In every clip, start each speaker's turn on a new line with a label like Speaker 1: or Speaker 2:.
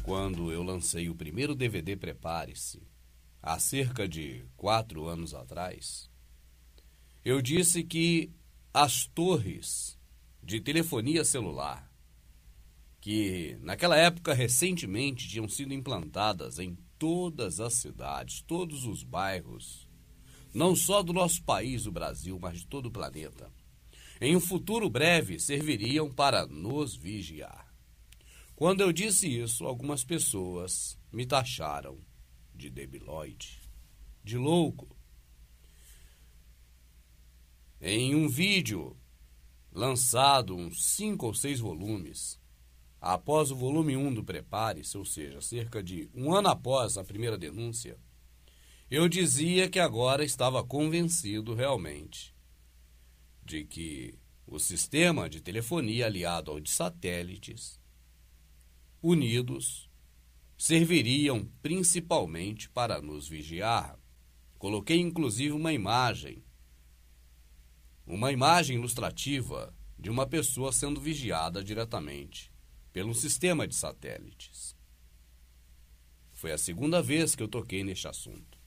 Speaker 1: quando eu lancei o primeiro DVD Prepare-se, há cerca de 4 anos atrás, eu disse que as torres de telefonia celular, que naquela época recentemente tinham sido implantadas em todas as cidades, todos os bairros, não só do nosso país, o Brasil, mas de todo o planeta, em um futuro breve serviriam para nos vigiar. Quando eu disse isso, algumas pessoas me taxaram de debilóide, de louco. Em um vídeo lançado uns 5 ou 6 volumes, após o volume 1 do Prepare-se, ou seja, cerca de 1 ano após a primeira denúncia, eu dizia que agora estava convencido realmente de que o sistema de telefonia aliado ao de satélites unidos serviriam principalmente para nos vigiar. Coloquei inclusive uma imagem ilustrativa de uma pessoa sendo vigiada diretamente pelo sistema de satélites. Foi a segunda vez que eu toquei neste assunto.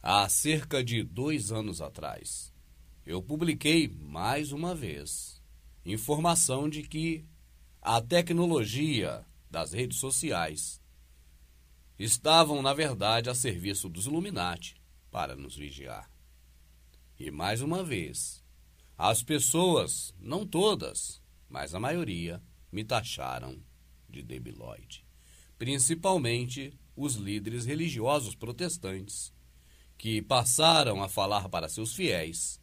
Speaker 1: Há cerca de 2 anos atrás, eu publiquei mais uma vez informação de que a tecnologia das redes sociais estavam, na verdade, a serviço dos Illuminati para nos vigiar. E mais uma vez, as pessoas, não todas, mas a maioria, me taxaram de debilóide. Principalmente os líderes religiosos protestantes, que passaram a falar para seus fiéis,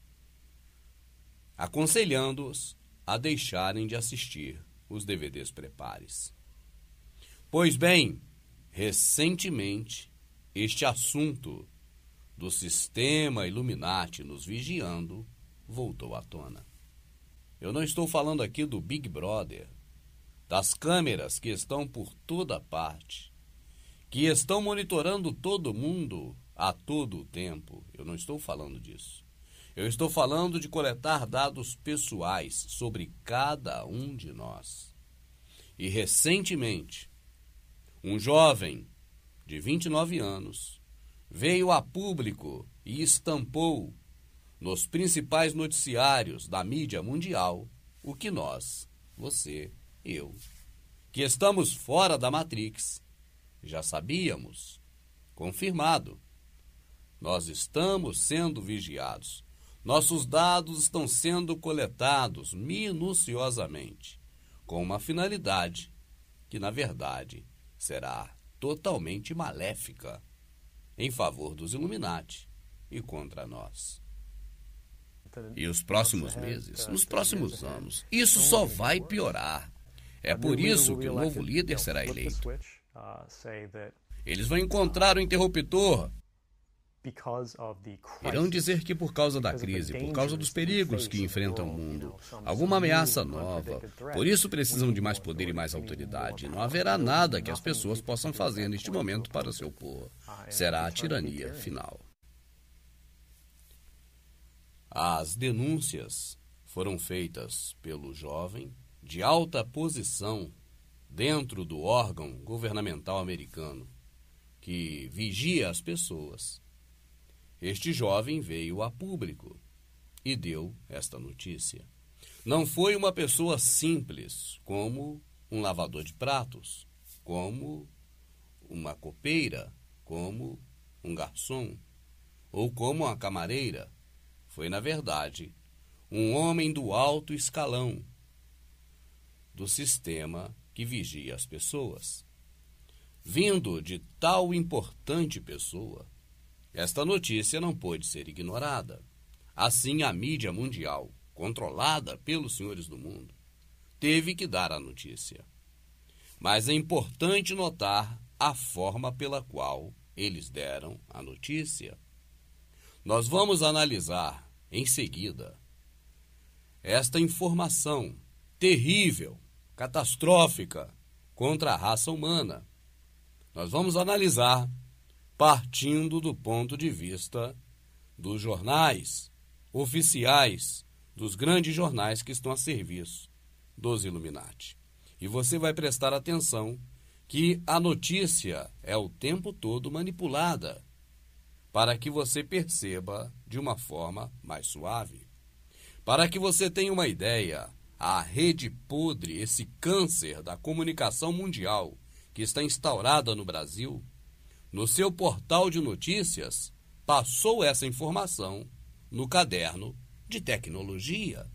Speaker 1: aconselhando-os a deixarem de assistir os DVDs Prepare-se. Pois bem, recentemente, este assunto do sistema Illuminati nos vigiando voltou à tona. Eu não estou falando aqui do Big Brother, das câmeras que estão por toda parte, que estão monitorando todo mundo a todo o tempo. Eu não estou falando disso. Eu estou falando de coletar dados pessoais sobre cada um de nós. E recentemente, um jovem de 29 anos veio a público e estampou nos principais noticiários da mídia mundial o que nós, você, eu, que estamos fora da Matrix, já sabíamos. Confirmado. Nós estamos sendo vigiados. Nossos dados estão sendo coletados minuciosamente, com uma finalidade que, na verdade, será totalmente maléfica em favor dos Illuminati e contra nós. E os próximos meses, nos próximos anos, isso só vai piorar. É por isso que o novo líder será eleito. Eles vão encontrar o interruptor. Irão dizer que por causa da crise, por causa dos perigos que enfrentam o mundo, alguma ameaça nova, por isso precisam de mais poder e mais autoridade. Não haverá nada que as pessoas possam fazer neste momento para se opor. Será a tirania final. As denúncias foram feitas pelo jovem de alta posição dentro do órgão governamental americano que vigia as pessoas. Este jovem veio a público e deu esta notícia. Não foi uma pessoa simples, como um lavador de pratos, como uma copeira, como um garçom, ou como uma camareira. Foi, na verdade, um homem do alto escalão do sistema que vigia as pessoas. Vindo de tal importante pessoa, esta notícia não pôde ser ignorada. Assim, a mídia mundial, controlada pelos senhores do mundo, teve que dar a notícia. Mas é importante notar a forma pela qual eles deram a notícia. Nós vamos analisar, em seguida, esta informação terrível, catastrófica contra a raça humana. Nós vamos analisar partindo do ponto de vista dos jornais oficiais dos grandes jornais que estão a serviço dos Illuminati. E você vai prestar atenção que a notícia é o tempo todo manipulada para que você perceba de uma forma mais suave. Para que você tenha uma ideia, a rede podre, esse câncer da comunicação mundial que está instaurada no Brasil, no seu portal de notícias, passou essa informação no caderno de tecnologia.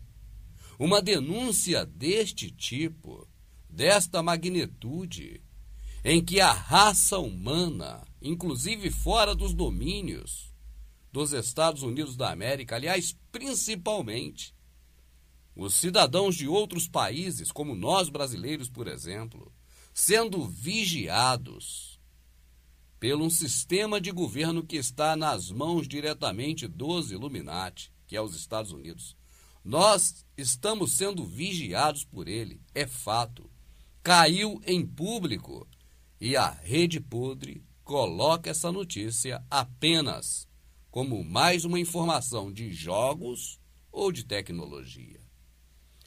Speaker 1: Uma denúncia deste tipo, desta magnitude, em que a raça humana, inclusive fora dos domínios dos Estados Unidos da América, aliás, principalmente os cidadãos de outros países, como nós brasileiros, por exemplo, sendo vigiados pelo um sistema de governo que está nas mãos diretamente dos Illuminati, que é os Estados Unidos. Nós estamos sendo vigiados por ele, é fato. Caiu em público e a rede podre coloca essa notícia apenas como mais uma informação de jogos ou de tecnologia.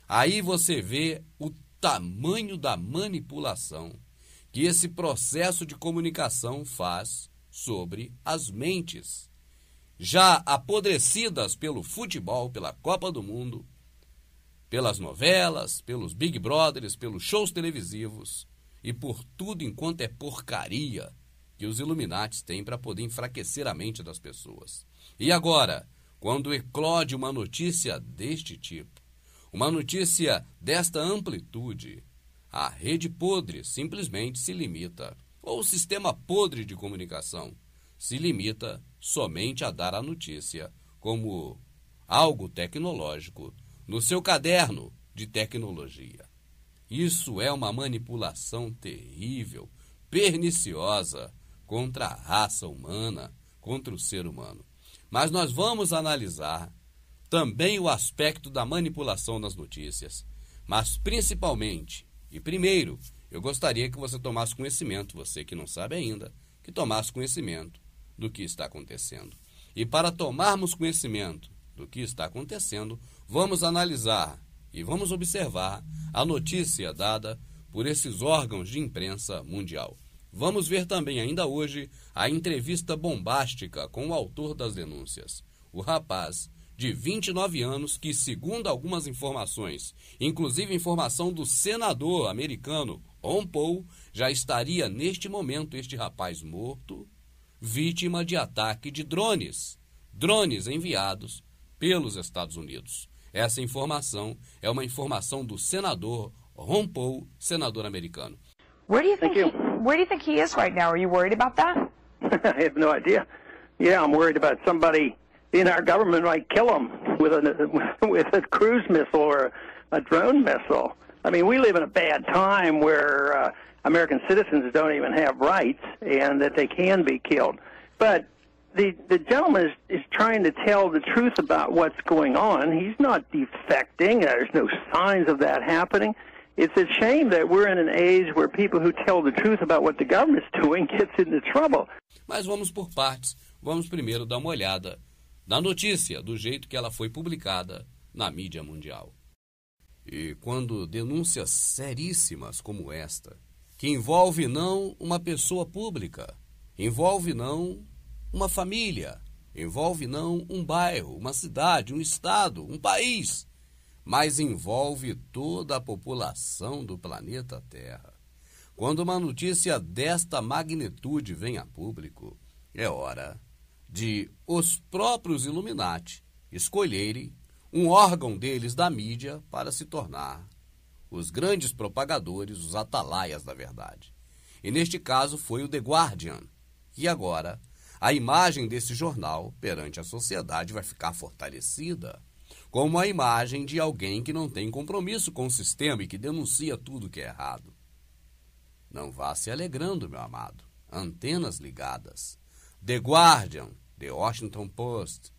Speaker 1: Aí você vê o tamanho da manipulação que esse processo de comunicação faz sobre as mentes, já apodrecidas pelo futebol, pela Copa do Mundo, pelas novelas, pelos Big Brothers, pelos shows televisivos e por tudo enquanto é porcaria que os Illuminati têm para poder enfraquecer a mente das pessoas. E agora, quando eclode uma notícia deste tipo, uma notícia desta amplitude, a rede podre simplesmente se limita, ou o sistema podre de comunicação se limita somente a dar a notícia como algo tecnológico no seu caderno de tecnologia. Isso é uma manipulação terrível, perniciosa contra a raça humana, contra o ser humano. Mas nós vamos analisar também o aspecto da manipulação das notícias, mas principalmente, e primeiro, eu gostaria que você tomasse conhecimento, você que não sabe ainda, que tomasse conhecimento do que está acontecendo. E para tomarmos conhecimento do que está acontecendo, vamos analisar e vamos observar a notícia dada por esses órgãos de imprensa mundial. Vamos ver também ainda hoje a entrevista bombástica com o autor das denúncias, o rapaz de 29 anos que, segundo algumas informações, inclusive informação do senador americano Ron Paul, já estaria neste momento este rapaz morto, vítima de ataque de drones enviados pelos Estados Unidos. Essa informação é uma informação do senador Ron Paul, senador americano.
Speaker 2: Where do you think he is right now? Are you worried about that?
Speaker 3: I have no idea. Yeah, I'm worried about somebody in our government might kill him with a cruise missile or a drone missile. I mean, we live in a bad time where American citizens don't even have rights and that they can be killed. But the gentleman is trying to tell the truth about what's going on. He's not defecting. There's no signs of that happening. It's a shame that we're in an age where people who tell the truth about what the government's doing gets into trouble.
Speaker 1: Mas vamos por partes. Vamos primeiro dar uma olhada na notícia, do jeito que ela foi publicada na mídia mundial. E quando denúncias seríssimas como esta, que envolve não uma pessoa pública, envolve não uma família, envolve não um bairro, uma cidade, um estado, um país, mas envolve toda a população do planeta Terra. Quando uma notícia desta magnitude vem a público, é hora de os próprios Illuminati escolherem um órgão deles da mídia para se tornar os grandes propagadores, os atalaias da verdade. E neste caso foi o The Guardian. E agora a imagem desse jornal perante a sociedade vai ficar fortalecida como a imagem de alguém que não tem compromisso com o sistema e que denuncia tudo que é errado. Não vá se alegrando, meu amado. Antenas ligadas. The Guardian, The Washington Post,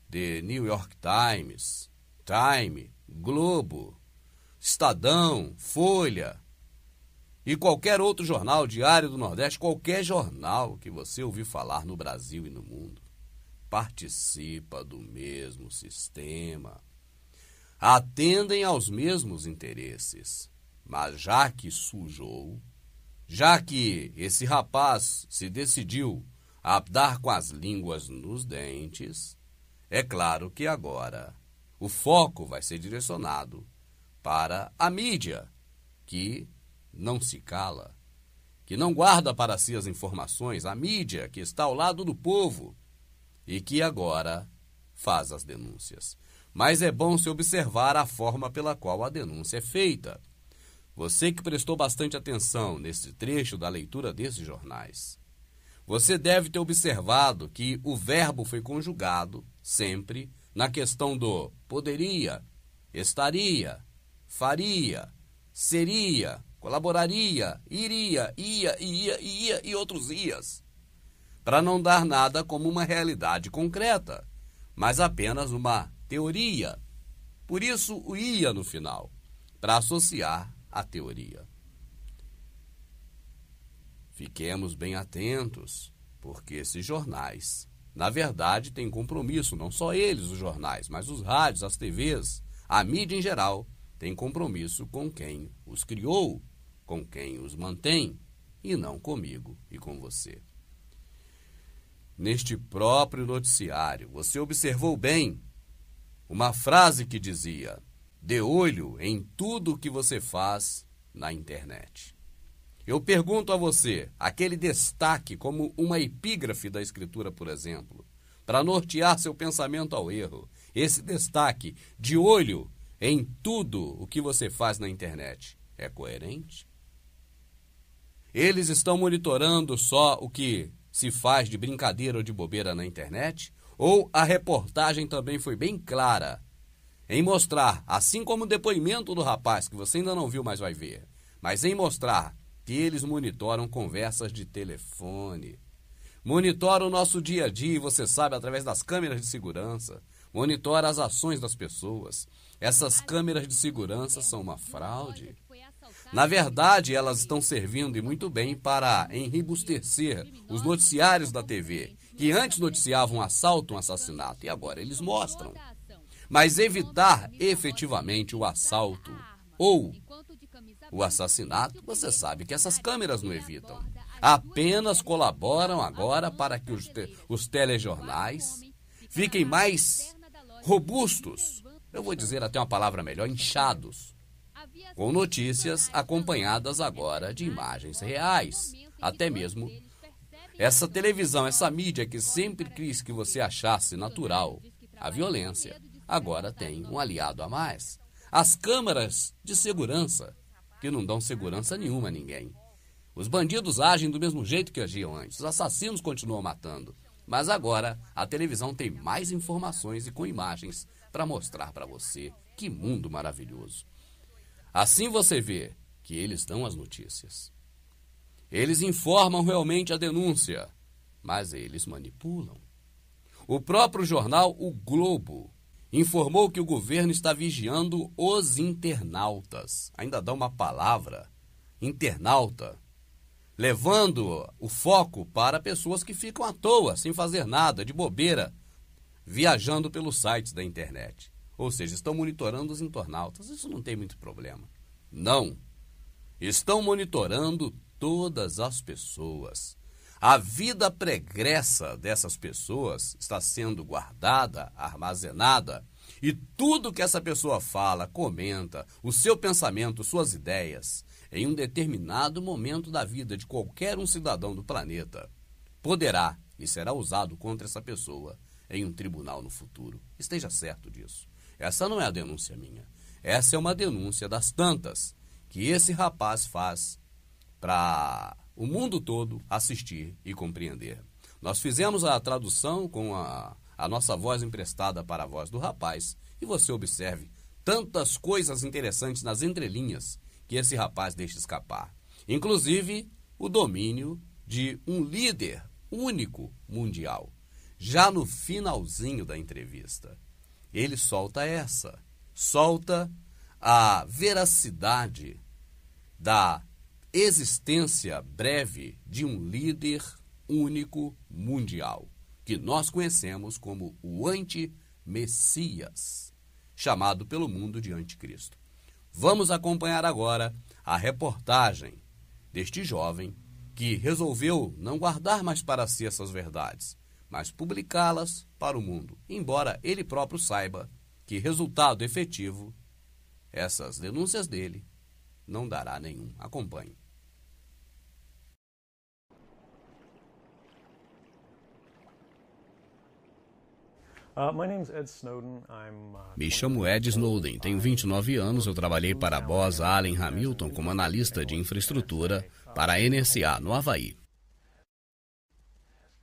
Speaker 1: The New York Times, Time, Globo, Estadão, Folha e qualquer outro jornal, Diário do Nordeste, qualquer jornal que você ouvir falar no Brasil e no mundo, participa do mesmo sistema. atendem aos mesmos interesses. Mas já que sujou, já que esse rapaz se decidiu a dar com as línguas nos dentes, é claro que agora o foco vai ser direcionado para a mídia, que não se cala, que não guarda para si as informações, a mídia que está ao lado do povo e que agora faz as denúncias. Mas é bom se observar a forma pela qual a denúncia é feita. Você que prestou bastante atenção nesse trecho da leitura desses jornais, você deve ter observado que o verbo foi conjugado sempre na questão do poderia, estaria, faria, seria, colaboraria, iria, ia e outros ias, para não dar nada como uma realidade concreta, mas apenas uma teoria. Por isso o ia no final, para associar a teoria. Fiquemos bem atentos, porque esses jornais, na verdade, têm compromisso, não só eles, os jornais, mas os rádios, as TVs, a mídia em geral, tem compromisso com quem os criou, com quem os mantém, e não comigo e com você. Neste próprio noticiário, você observou bem uma frase que dizia: "De olho em tudo o que você faz na internet". Eu pergunto a você, aquele destaque como uma epígrafe da escritura, por exemplo, para nortear seu pensamento ao erro, esse destaque de olho em tudo o que você faz na internet, é coerente? Eles estão monitorando só o que se faz de brincadeira ou de bobeira na internet? Ou a reportagem também foi bem clara em mostrar, assim como o depoimento do rapaz, que você ainda não viu, mas vai ver, mas em mostrar que eles monitoram conversas de telefone, monitoram o nosso dia a dia, você sabe, através das câmeras de segurança, monitora as ações das pessoas. Essas câmeras de segurança são uma fraude. Na verdade, elas estão servindo e muito bem para enribustecer os noticiários da TV, que antes noticiavam um assalto, um assassinato, e agora eles mostram. Mas evitar efetivamente o assalto ou o assassinato, você sabe que essas câmeras não evitam. Apenas colaboram agora para que os telejornais fiquem mais robustos, eu vou dizer até uma palavra melhor, inchados, com notícias acompanhadas agora de imagens reais. Até mesmo essa televisão, essa mídia que sempre quis que você achasse natural a violência, agora tem um aliado a mais. As câmeras de segurança, que não dão segurança nenhuma a ninguém. Os bandidos agem do mesmo jeito que agiam antes. Os assassinos continuam matando. Mas agora a televisão tem mais informações e com imagens para mostrar para você. Que mundo maravilhoso. Assim você vê que eles dão as notícias. Eles informam realmente a denúncia, mas eles manipulam. O próprio jornal O Globo informou que o governo está vigiando os internautas. Ainda dá uma palavra, internauta, levando o foco para pessoas que ficam à toa, sem fazer nada, de bobeira, viajando pelos sites da internet. Ou seja, estão monitorando os internautas. Isso não tem muito problema. Não. Estão monitorando todas as pessoas. A vida pregressa dessas pessoas está sendo guardada, armazenada, e tudo que essa pessoa fala, comenta, o seu pensamento, suas ideias, em um determinado momento da vida de qualquer um cidadão do planeta, poderá e será usado contra essa pessoa em um tribunal no futuro. Esteja certo disso. Essa não é a denúncia minha. Essa é uma denúncia das tantas que esse rapaz faz para o mundo todo assistir e compreender. Nós fizemos a tradução com a nossa voz emprestada para a voz do rapaz, e você observe tantas coisas interessantes nas entrelinhas que esse rapaz deixa escapar. Inclusive, o domínio de um líder único mundial. Já no finalzinho da entrevista, ele solta a veracidade da existência breve de um líder único mundial, que nós conhecemos como o anti-Messias, chamado pelo mundo de anticristo. Vamos acompanhar agora a reportagem deste jovem que resolveu não guardar mais para si essas verdades, mas publicá-las para o mundo, embora ele próprio saiba que resultado efetivo essas denúncias dele não dará nenhum. Acompanhe. Me chamo Ed Snowden, tenho 29 anos, eu trabalhei para a Booz Allen Hamilton como analista de infraestrutura para a NSA, no Havaí.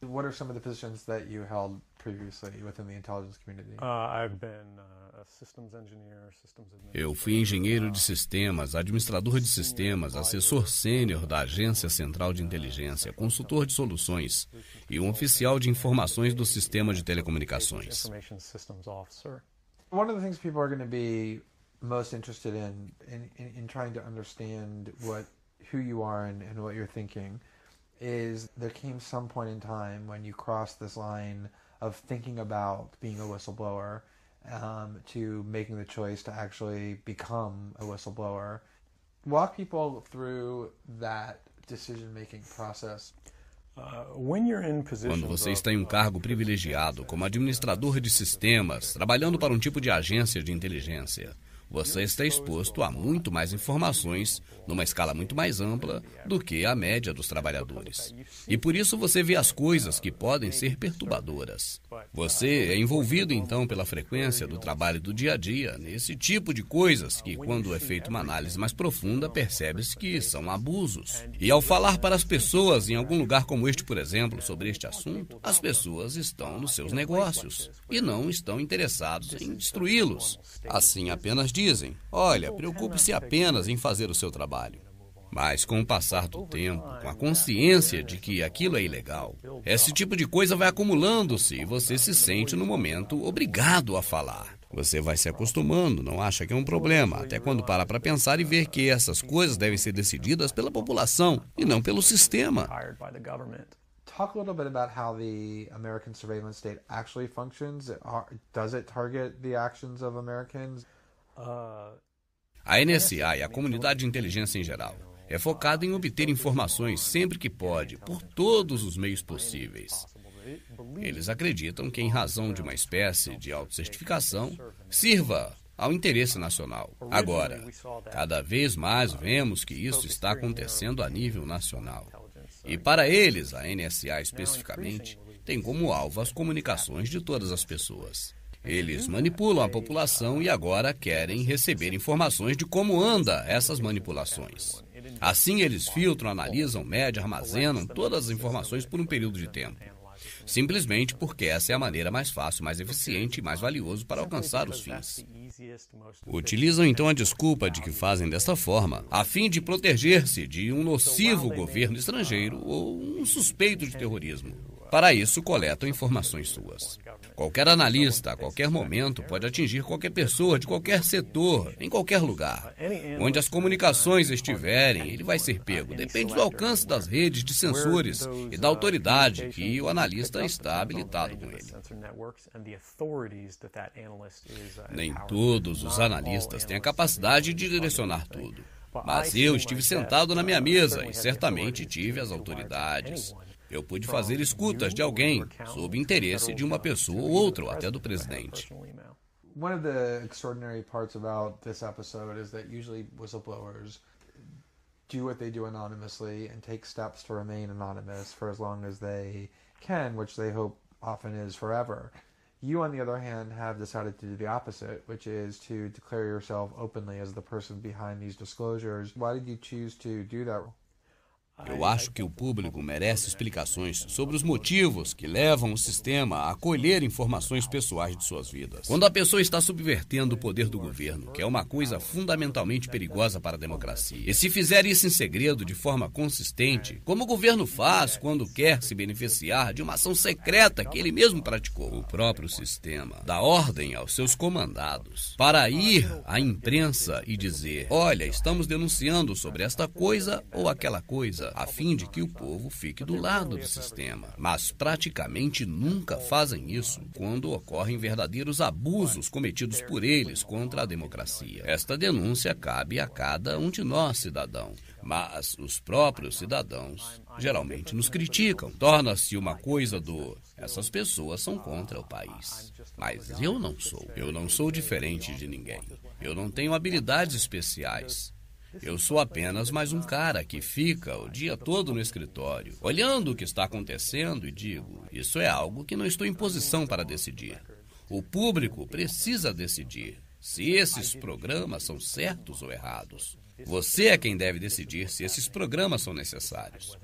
Speaker 4: What are some of the positions that you held previously within the intelligence community?
Speaker 5: I've been a systems engineer, systems administrator.
Speaker 1: Eu fui engenheiro de sistemas, administrador de sistemas, assessor sênior da Agência Central de Inteligência, consultor de soluções e um oficial de informações do sistema de telecomunicações.
Speaker 4: One of the things people are going to be most interested in trying to understand who you are and what you're thinking is there came some point in time when you crossed this line of thinking about being a whistleblower to making the choice to actually become a whistleblower. Walk people through that decision-making process.
Speaker 1: Quando você está em um cargo privilegiado como administrador de sistemas, trabalhando para um tipo de agência de inteligência, você está exposto a muito mais informações, numa escala muito mais ampla do que a média dos trabalhadores. E por isso você vê as coisas que podem ser perturbadoras. Você é envolvido então pela frequência do trabalho do dia a dia, nesse tipo de coisas que, quando é feita uma análise mais profunda, percebe-se que são abusos. E ao falar para as pessoas em algum lugar como este, por exemplo, sobre este assunto, as pessoas estão nos seus negócios e não estão interessados em destruí-los. Assim, apenas dizem, olha, preocupe-se apenas em fazer o seu trabalho. Mas com o passar do tempo, com a consciência de que aquilo é ilegal, esse tipo de coisa vai acumulando-se e você se sente no momento obrigado a falar. Você vai se acostumando, não acha que é um problema, até quando para pensar e ver que essas coisas devem ser decididas pela população e não pelo sistema.
Speaker 4: Talk a little bit about how the American surveillance state actually functions. Does it target the actions of Americans?
Speaker 1: A NSA e a comunidade de inteligência em geral é focada em obter informações sempre que pode, por todos os meios possíveis. Eles acreditam que, em razão de uma espécie de autocertificação, sirva ao interesse nacional. Agora, cada vez mais vemos que isso está acontecendo a nível nacional. E para eles, a NSA especificamente, tem como alvo as comunicações de todas as pessoas. Eles manipulam a população e agora querem receber informações de como anda essas manipulações. Assim, eles filtram, analisam, medem, armazenam todas as informações por um período de tempo. Simplesmente porque essa é a maneira mais fácil, mais eficiente e mais valiosa para alcançar os fins. Utilizam então a desculpa de que fazem desta forma, a fim de proteger-se de um nocivo governo estrangeiro ou um suspeito de terrorismo. Para isso, coletam informações suas. Qualquer analista, a qualquer momento, pode atingir qualquer pessoa de qualquer setor, em qualquer lugar. Onde as comunicações estiverem, ele vai ser pego. Depende do alcance das redes de sensores e da autoridade que o analista está habilitado com ele. Nem todos os analistas têm a capacidade de direcionar tudo. Mas eu estive sentado na minha mesa e certamente tive as autoridades. Eu pude fazer escutas de alguém sob interesse de uma pessoa ou outra, ou até do presidente.
Speaker 4: One of the extraordinary parts about this episode is that usually whistleblowers do what they do anonymously and take steps to remain anonymous for as long as they can, which they hope often is forever. You, on the other hand, have decided to do the opposite, which is to declare yourself openly as the person behind these disclosures. Why did you choose to do that?
Speaker 1: Eu acho que o público merece explicações sobre os motivos que levam o sistema a colher informações pessoais de suas vidas. Quando a pessoa está subvertendo o poder do governo, que é uma coisa fundamentalmente perigosa para a democracia, e se fizer isso em segredo de forma consistente, como o governo faz quando quer se beneficiar de uma ação secreta que ele mesmo praticou, o próprio sistema dá ordem aos seus comandados para ir à imprensa e dizer: olha, estamos denunciando sobre esta coisa ou aquela coisa. coisa a fim de que o povo fique do lado do sistema, mas praticamente nunca fazem isso quando ocorrem verdadeiros abusos cometidos por eles contra a democracia. Esta denúncia cabe a cada um de nós, cidadão, mas os próprios cidadãos geralmente nos criticam. Torna-se uma coisa do essas pessoas são contra o país. Mas eu não sou. Eu não sou diferente de ninguém. Eu não tenho habilidades especiais. Eu sou apenas mais um cara que fica o dia todo no escritório, olhando o que está acontecendo e digo, isso é algo que não estou em posição para decidir. O público precisa decidir se esses programas são certos ou errados. Você é quem deve decidir se esses programas são necessários.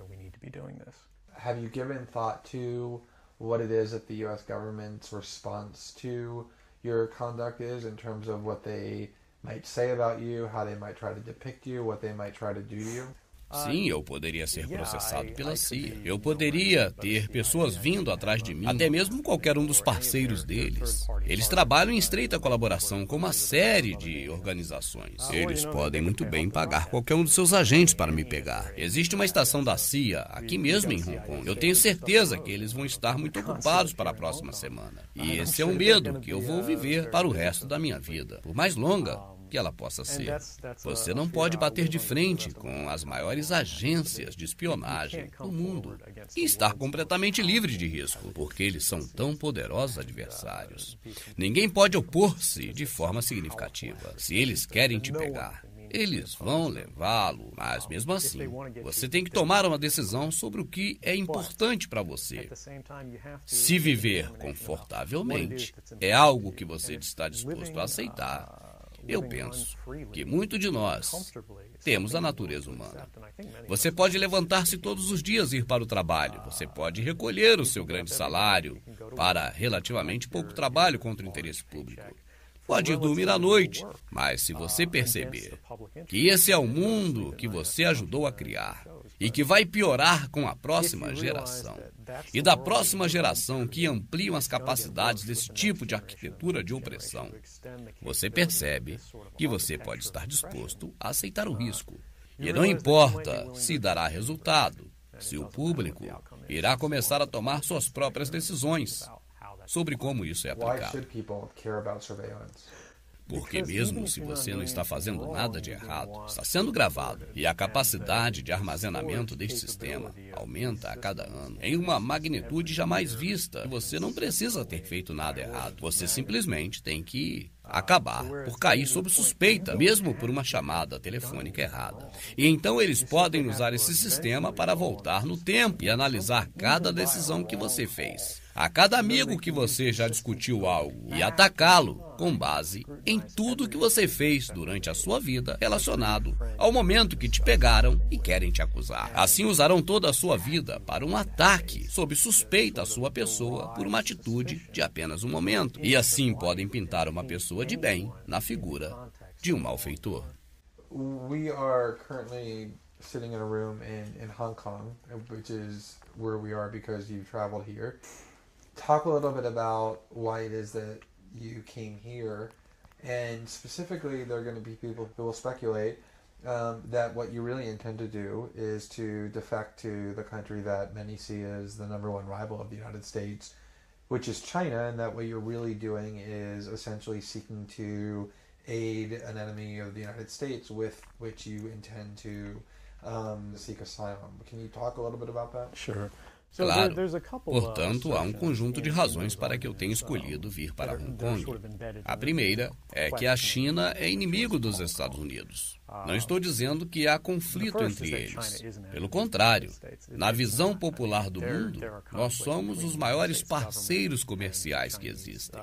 Speaker 4: Have you given thought to what it is that the U.S. government's response to your conduct is in terms of what they might say about you, how they might try to depict you, what they might try to do to you?
Speaker 1: Sim, eu poderia ser processado pela CIA. Eu poderia ter pessoas vindo atrás de mim, até mesmo qualquer um dos parceiros deles. Eles trabalham em estreita colaboração com uma série de organizações. Eles podem muito bem pagar qualquer um dos seus agentes para me pegar. Existe uma estação da CIA aqui mesmo em Hong Kong. Eu tenho certeza que eles vão estar muito ocupados para a próxima semana. E esse é um medo que eu vou viver para o resto da minha vida, por mais longa que ela possa ser. Você não pode bater de frente com as maiores agências de espionagem do mundo e estar completamente livre de risco, porque eles são tão poderosos adversários. Ninguém pode opor-se de forma significativa. Se eles querem te pegar, eles vão levá-lo, mas mesmo assim, você tem que tomar uma decisão sobre o que é importante para você. Se viver confortavelmente é algo que você está disposto a aceitar, eu penso que muito de nós temos a natureza humana. Você pode levantar-se todos os dias e ir para o trabalho. Você pode recolher o seu grande salário para relativamente pouco trabalho contra o interesse público. Pode ir dormir à noite, mas se você perceber que esse é o mundo que você ajudou a criar e que vai piorar com a próxima geração, e da próxima geração que ampliam as capacidades desse tipo de arquitetura de opressão, você percebe que você pode estar disposto a aceitar o risco. E não importa se dará resultado, se o público irá começar a tomar suas próprias decisões sobre como isso é aplicado. Porque mesmo se você não está fazendo nada de errado, está sendo gravado. E a capacidade de armazenamento deste sistema aumenta a cada ano em uma magnitude jamais vista. Você não precisa ter feito nada errado. Você simplesmente tem que acabar por cair sob suspeita, mesmo por uma chamada telefônica errada. E então eles podem usar esse sistema para voltar no tempo e analisar cada decisão que você fez, a cada amigo que você já discutiu algo, e atacá-lo com base em tudo que você fez durante a sua vida relacionado ao momento que te pegaram e querem te acusar. Assim usarão toda a sua vida para um ataque sob suspeita à sua pessoa por uma atitude de apenas um momento. E assim podem pintar uma pessoa de bem na figura de um malfeitor.
Speaker 4: We are currently sitting in a room in Hong Kong, which is where we are because you traveled here. Talk a little bit about why it is that you came here, and specifically there are going to be people who will speculate that what you really intend to do is to defect to the country that many see as the number one rival of the United States, which is China, and that what you're really doing is essentially seeking to aid an enemy of the United States with which you intend to seek asylum. Can you talk a little bit about that?
Speaker 5: Sure.
Speaker 1: Claro. Portanto, há um conjunto de razões para que eu tenha escolhido vir para Hong Kong. A primeira é que a China é inimigo dos Estados Unidos. Não estou dizendo que há conflito entre eles. Pelo contrário, na visão popular do mundo, nós somos os maiores parceiros comerciais que existem.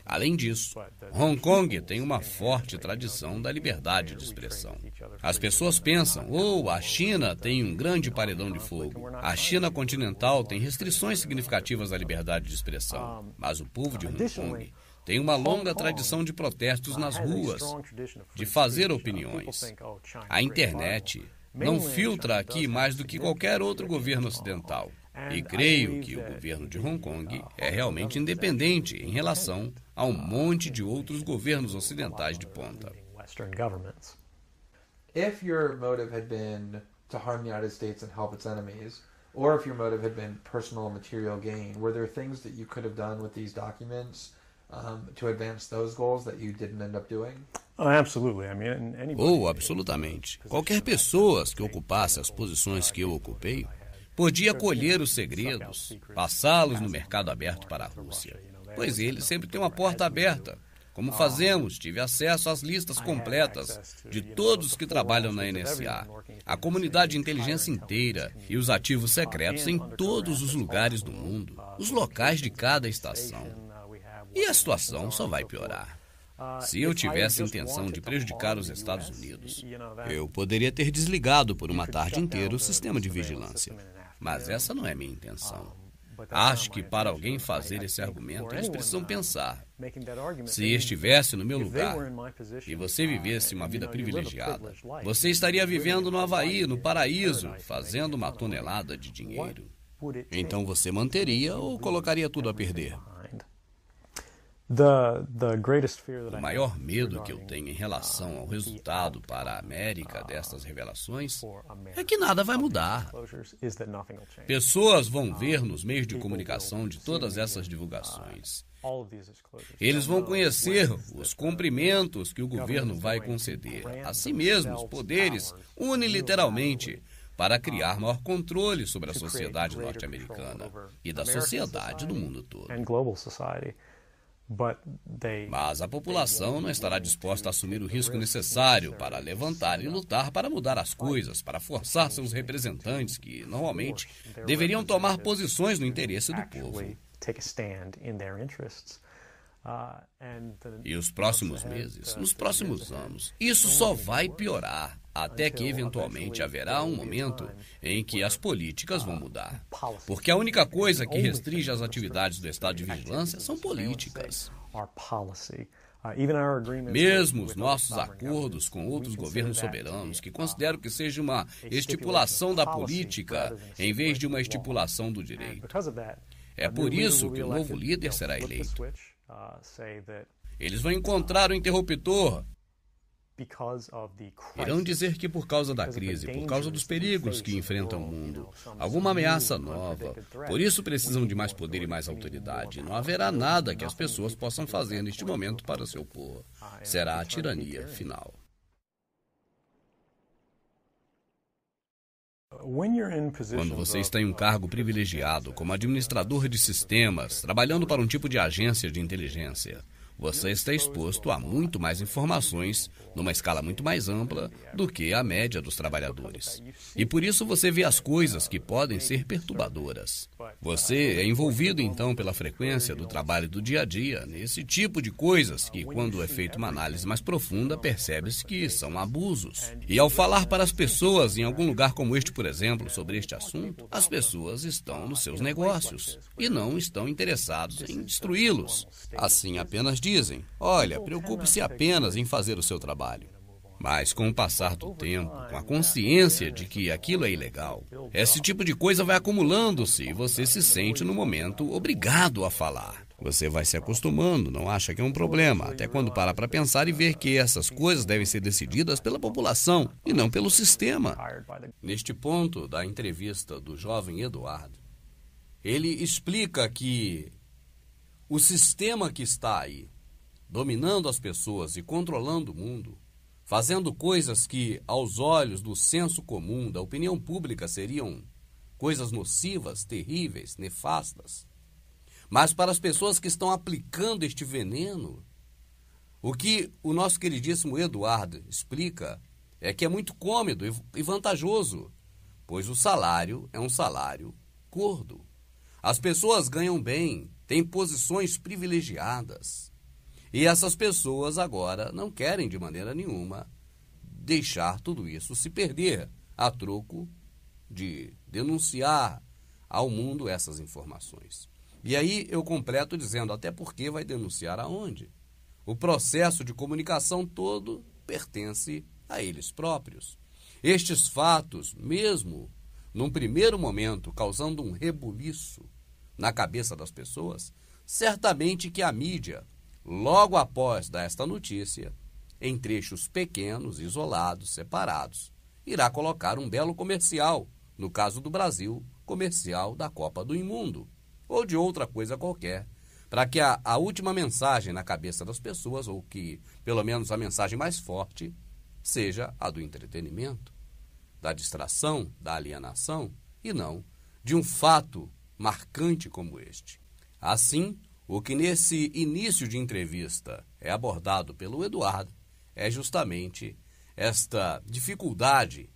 Speaker 1: Além disso, Hong Kong tem uma forte tradição da liberdade de expressão. As pessoas pensam, a China tem um grande paredão de fogo. A China continental tem restrições significativas à liberdade de expressão. Mas o povo de Hong Kong tem uma longa tradição de protestos nas ruas, de fazer opiniões. A internet não filtra aqui mais do que qualquer outro governo ocidental. E creio que o governo de Hong Kong é realmente independente em relação a um monte de outros governos ocidentais de ponta.
Speaker 4: If your motive had been to harm the United States and help its enemies, or if your motive had been personal material gain. Were there things that you could have done with these documents to advance those goals that you didn't end up doing?
Speaker 5: Absolutely. I mean, anybody,
Speaker 1: Absolutamente. Qualquer pessoa que ocupasse as posições que eu ocupei podia colher os segredos, passá-los no mercado aberto para a Rússia, pois eles sempre têm uma porta aberta. Como fazemos, tive acesso às listas completas de todos que trabalham na NSA, a comunidade de inteligência inteira e os ativos secretos em todos os lugares do mundo, os locais de cada estação. E a situação só vai piorar. Se eu tivesse intenção de prejudicar os Estados Unidos, eu poderia ter desligado por uma tarde inteira o sistema de vigilância. Mas essa não é minha intenção. Acho que para alguém fazer esse argumento, eles precisam pensar. Se estivesse no meu lugar e você vivesse uma vida privilegiada, você estaria vivendo no Havaí, no paraíso, fazendo uma tonelada de dinheiro. Então você manteria ou colocaria tudo a perder? O maior medo que eu tenho em relação ao resultado para a América destas revelações é que nada vai mudar. Pessoas vão ver nos meios de comunicação de todas essas divulgações. Eles vão conhecer os cumprimentos que o governo vai conceder a si mesmos, poderes, uniliteralmente, para criar maior controle sobre a sociedade norte-americana e da sociedade do mundo todo. Mas a população não estará disposta a assumir o risco necessário para levantar e lutar para mudar as coisas, para forçar seus representantes, que normalmente deveriam tomar posições no interesse do povo. E os próximos meses, nos próximos anos, isso só vai piorar, até que eventualmente haverá um momento em que as políticas vão mudar. Porque a única coisa que restringe as atividades do estado de vigilância são políticas. Mesmo os nossos acordos com outros governos soberanos, que consideram que seja uma estipulação da política em vez de uma estipulação do direito. É por isso que o novo líder será eleito. Eles vão encontrar o interruptor. Irão dizer que por causa da crise, por causa dos perigos que enfrentam o mundo, alguma ameaça nova, por isso precisam de mais poder e mais autoridade. Não haverá nada que as pessoas possam fazer neste momento para se opor. Será a tirania final. Quando você está em um cargo privilegiado, como administrador de sistemas, trabalhando para um tipo de agência de inteligência, você está exposto a muito mais informações, numa escala muito mais ampla, do que a média dos trabalhadores. E por isso você vê as coisas que podem ser perturbadoras. Você é envolvido, então, pela frequência do trabalho do dia a dia, nesse tipo de coisas que, quando é feita uma análise mais profunda, percebe-se que são abusos. E ao falar para as pessoas em algum lugar como este, por exemplo, sobre este assunto, as pessoas estão nos seus negócios e não estão interessados em destruí-los. Assim, apenas dizem, olha, preocupe-se apenas em fazer o seu trabalho. Mas com o passar do tempo, com a consciência de que aquilo é ilegal, esse tipo de coisa vai acumulando-se e você se sente no momento obrigado a falar. Você vai se acostumando, não acha que é um problema, até quando para pensar e ver que essas coisas devem ser decididas pela população e não pelo sistema. Neste ponto da entrevista do jovem Eduardo, ele explica que o sistema que está aí, dominando as pessoas e controlando o mundo, fazendo coisas que, aos olhos do senso comum, da opinião pública, seriam coisas nocivas, terríveis, nefastas. Mas para as pessoas que estão aplicando este veneno, o que o nosso queridíssimo Eduardo explica é que é muito cômodo e vantajoso, pois o salário é um salário gordo. As pessoas ganham bem, têm posições privilegiadas. E essas pessoas agora não querem de maneira nenhuma deixar tudo isso se perder a troco de denunciar ao mundo essas informações. E aí eu completo dizendo, até porque vai denunciar aonde? O processo de comunicação todo pertence a eles próprios. Estes fatos, mesmo num primeiro momento causando um rebuliço na cabeça das pessoas, certamente que a mídia, logo após dar esta notícia, em trechos pequenos, isolados, separados, irá colocar um belo comercial, no caso do Brasil, comercial da Copa do Imundo, ou de outra coisa qualquer, para que a última mensagem na cabeça das pessoas, ou que pelo menos a mensagem mais forte, seja a do entretenimento, da distração, da alienação, e não de um fato marcante como este. Assim, o que nesse início de entrevista é abordado pelo Eduardo é justamente esta dificuldade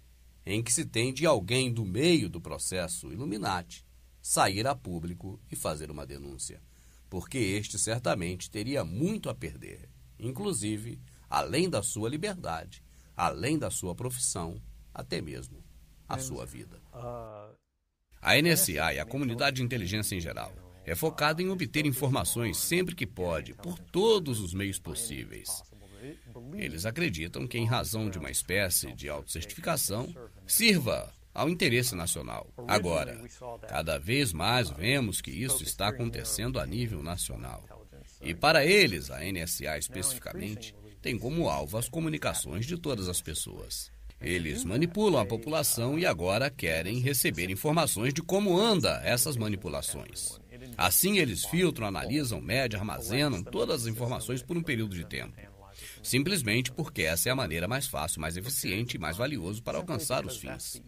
Speaker 1: em que se tem de alguém do meio do processo Illuminati sair a público e fazer uma denúncia, porque este certamente teria muito a perder, inclusive, além da sua liberdade, além da sua profissão, até mesmo a sua vida. A NSA e a comunidade de inteligência em geral é focada em obter informações sempre que pode, por todos os meios possíveis. Eles acreditam que, em razão de uma espécie de autocertificação, sirva ao interesse nacional. Agora, cada vez mais vemos que isso está acontecendo a nível nacional. E para eles, a NSA especificamente, tem como alvo as comunicações de todas as pessoas. Eles manipulam a população e agora querem receber informações de como anda essas manipulações. Assim, eles filtram, analisam, medem, armazenam todas as informações por um período de tempo. Simplesmente porque essa é a maneira mais fácil, mais eficiente e mais valiosa para alcançar os fins.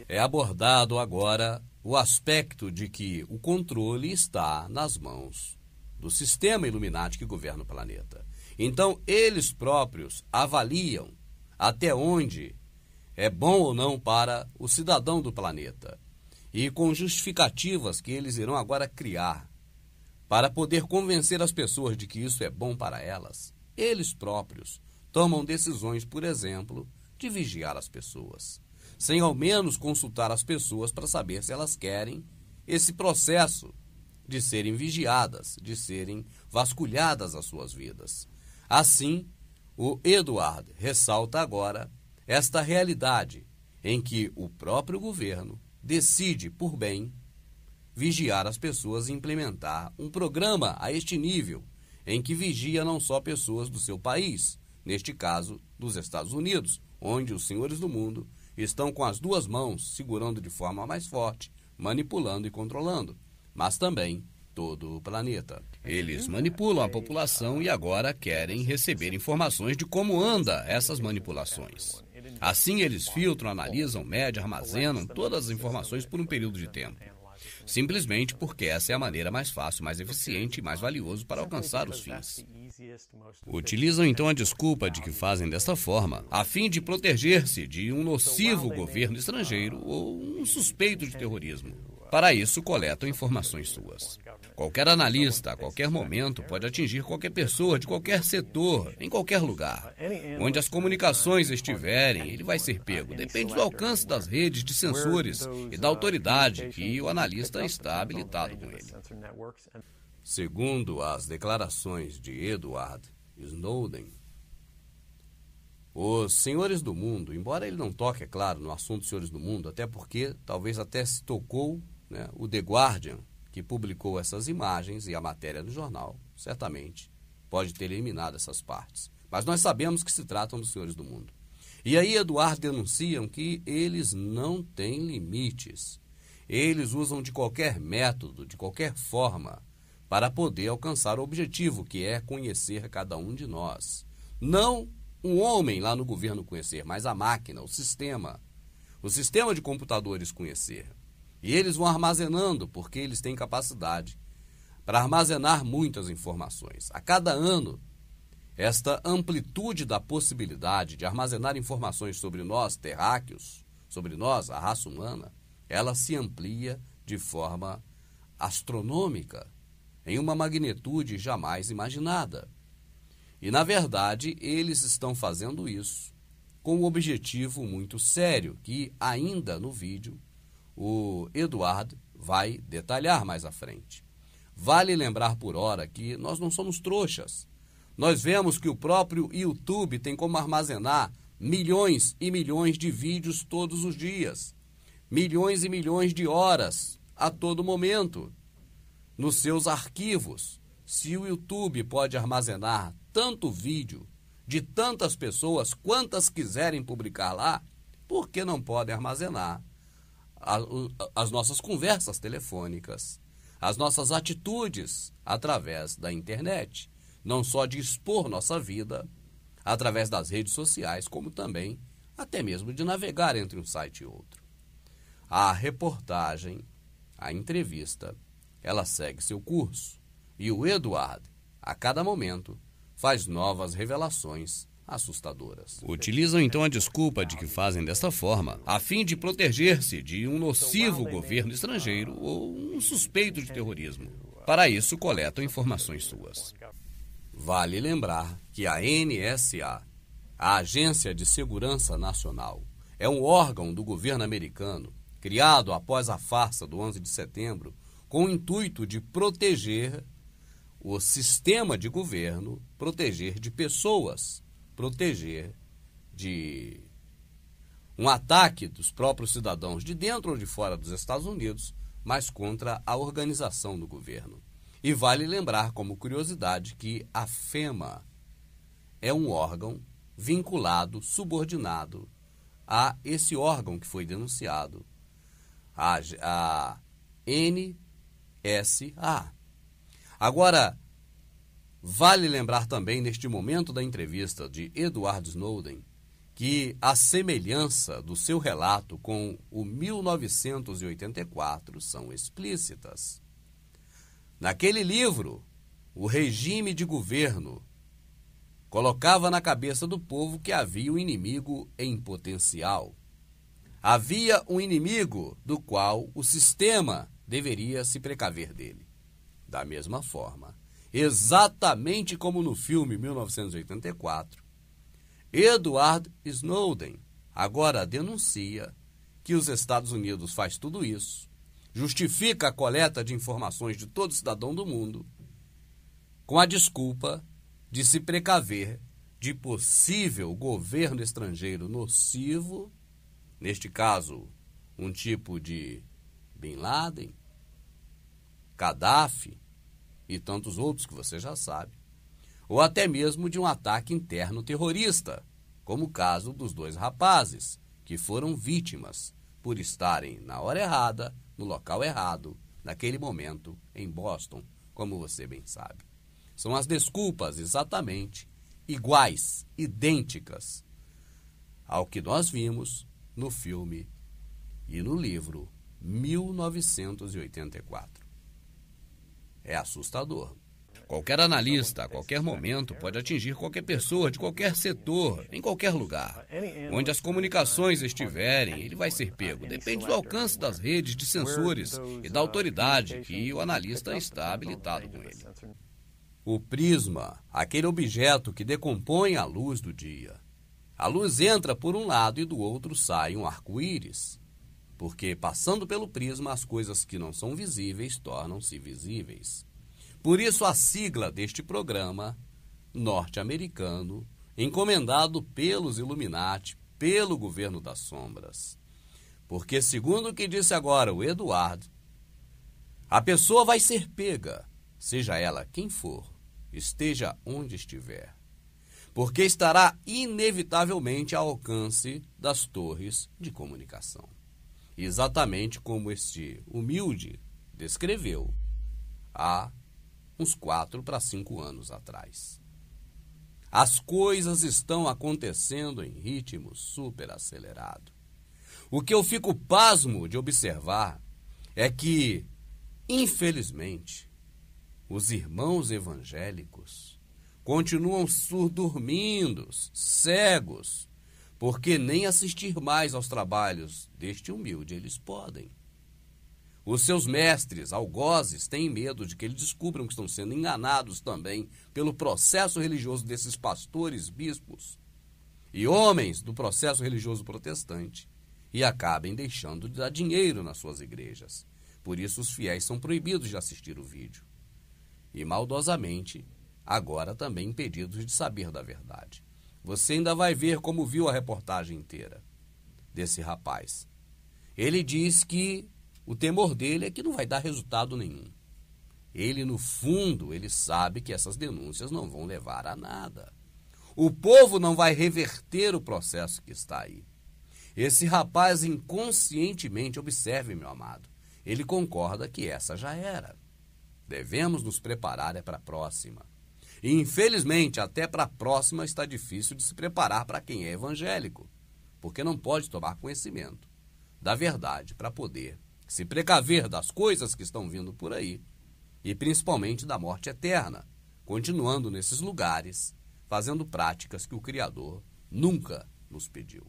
Speaker 1: É abordado agora o aspecto de que o controle está nas mãos do sistema Illuminati que governa o planeta. Então, eles próprios avaliam até onde é bom ou não para o cidadão do planeta, e com justificativas que eles irão agora criar para poder convencer as pessoas de que isso é bom para elas, eles próprios tomam decisões, por exemplo, de vigiar as pessoas, sem ao menos consultar as pessoas para saber se elas querem esse processo de serem vigiadas, de serem vasculhadas as suas vidas. Assim, o Eduardo ressalta agora esta realidade em que o próprio governo decide, por bem, vigiar as pessoas e implementar um programa a este nível, em que vigia não só pessoas do seu país, neste caso dos Estados Unidos, onde os senhores do mundo estão com as duas mãos segurando de forma mais forte, manipulando e controlando, mas também todo o planeta. Eles manipulam a população e agora querem receber informações de como anda essas manipulações. Assim, eles filtram, analisam, medem, armazenam todas as informações por um período de tempo. Simplesmente porque essa é a maneira mais fácil, mais eficiente e mais valiosa para alcançar os fins. Utilizam então a desculpa de que fazem desta forma a fim de proteger-se de um nocivo governo estrangeiro ou um suspeito de terrorismo. Para isso, coletam informações suas. Qualquer analista, a qualquer momento, pode atingir qualquer pessoa de qualquer setor, em qualquer lugar. Onde as comunicações estiverem, ele vai ser pego. Depende do alcance das redes de sensores e da autoridade que o analista está habilitado com ele. Segundo as declarações de Edward Snowden, os senhores do mundo, embora ele não toque, é claro, no assunto dos senhores do mundo, até porque talvez até se tocou, o The Guardian, que publicou essas imagens e a matéria no jornal, certamente pode ter eliminado essas partes. Mas nós sabemos que se tratam dos senhores do mundo. E aí Eduardo denunciam que eles não têm limites. Eles usam de qualquer método, de qualquer forma, para poder alcançar o objetivo, que é conhecer cada um de nós. Não um homem lá no governo conhecer, mas a máquina, o sistema de computadores conhecer. E eles vão armazenando, porque eles têm capacidade para armazenar muitas informações. A cada ano, esta amplitude da possibilidade de armazenar informações sobre nós, terráqueos, sobre nós, a raça humana, ela se amplia de forma astronômica, em uma magnitude jamais imaginada. E, na verdade, eles estão fazendo isso com um objetivo muito sério, que ainda no vídeo o Eduardo vai detalhar mais à frente. Vale lembrar por hora que nós não somos trouxas. Nós vemos que o próprio YouTube tem como armazenar milhões e milhões de vídeos todos os dias, milhões e milhões de horas a todo momento nos seus arquivos. Se o YouTube pode armazenar tanto vídeo de tantas pessoas, quantas quiserem publicar lá, porque não podem armazenar as nossas conversas telefônicas, as nossas atitudes através da internet, não só de expor nossa vida através das redes sociais, como também até mesmo de navegar entre um site e outro. A reportagem, a entrevista, ela segue seu curso e o Edward, a cada momento, faz novas revelações assustadoras. Utilizam então a desculpa de que fazem desta forma a fim de proteger-se de um nocivo governo estrangeiro ou um suspeito de terrorismo. Para isso, coletam informações suas. Vale lembrar que a NSA, a Agência de Segurança Nacional, é um órgão do governo americano criado após a farsa do 11 de setembro com o intuito de proteger o sistema de governo, proteger de pessoas, proteger de um ataque dos próprios cidadãos de dentro ou de fora dos Estados Unidos, mas contra a organização do governo. E vale lembrar, como curiosidade, que a FEMA é um órgão vinculado, subordinado a esse órgão que foi denunciado, a NSA. Agora, vale lembrar também, neste momento da entrevista de Edward Snowden, que a semelhança do seu relato com o 1984 são explícitas. Naquele livro, o regime de governo colocava na cabeça do povo que havia um inimigo em potencial. Havia um inimigo do qual o sistema deveria se precaver dele. Da mesma forma, exatamente como no filme 1984, Edward Snowden agora denuncia que os Estados Unidos faz tudo isso, justifica a coleta de informações de todo cidadão do mundo, com a desculpa de se precaver de possível governo estrangeiro nocivo, neste caso, um tipo de Bin Laden, Gaddafi e tantos outros que você já sabe, ou até mesmo de um ataque interno terrorista, como o caso dos 2 rapazes que foram vítimas por estarem na hora errada, no local errado, naquele momento, em Boston, como você bem sabe. São as desculpas exatamente iguais, idênticas ao que nós vimos no filme e no livro 1984. É assustador. Qualquer analista, a qualquer momento, pode atingir qualquer pessoa de qualquer setor, em qualquer lugar. Onde as comunicações estiverem, ele vai ser pego. Depende do alcance das redes de sensores e da autoridade que o analista está habilitado com ele. O prisma, aquele objeto que decompõe a luz do dia. A luz entra por um lado e do outro sai um arco-íris. Porque, passando pelo prisma, as coisas que não são visíveis tornam-se visíveis. Por isso, a sigla deste programa norte-americano, encomendado pelos Illuminati, pelo governo das sombras. Porque, segundo o que disse agora o Edward, a pessoa vai ser pega, seja ela quem for, esteja onde estiver. Porque estará inevitavelmente ao alcance das torres de comunicação. Exatamente como este humilde descreveu há uns 4 para 5 anos atrás. As coisas estão acontecendo em ritmo super acelerado. O que eu fico pasmo de observar é que, infelizmente, os irmãos evangélicos continuam surdormindos, cegos, porque nem assistir mais aos trabalhos deste humilde eles podem. Os seus mestres, algozes, têm medo de que eles descubram que estão sendo enganados também pelo processo religioso desses pastores, bispos e homens do processo religioso protestante e acabem deixando de dar dinheiro nas suas igrejas. Por isso os fiéis são proibidos de assistir o vídeo. E maldosamente, agora também impedidos de saber da verdade. Você ainda vai ver como viu a reportagem inteira desse rapaz. Ele diz que o temor dele é que não vai dar resultado nenhum. Ele, no fundo, ele sabe que essas denúncias não vão levar a nada. O povo não vai reverter o processo que está aí. Esse rapaz inconscientemente, observe, meu amado, ele concorda que essa já era. Devemos nos preparar para a próxima. E, infelizmente, até para a próxima está difícil de se preparar para quem é evangélico, porque não pode tomar conhecimento da verdade para poder se precaver das coisas que estão vindo por aí e principalmente da morte eterna, continuando nesses lugares, fazendo práticas que o Criador nunca nos pediu.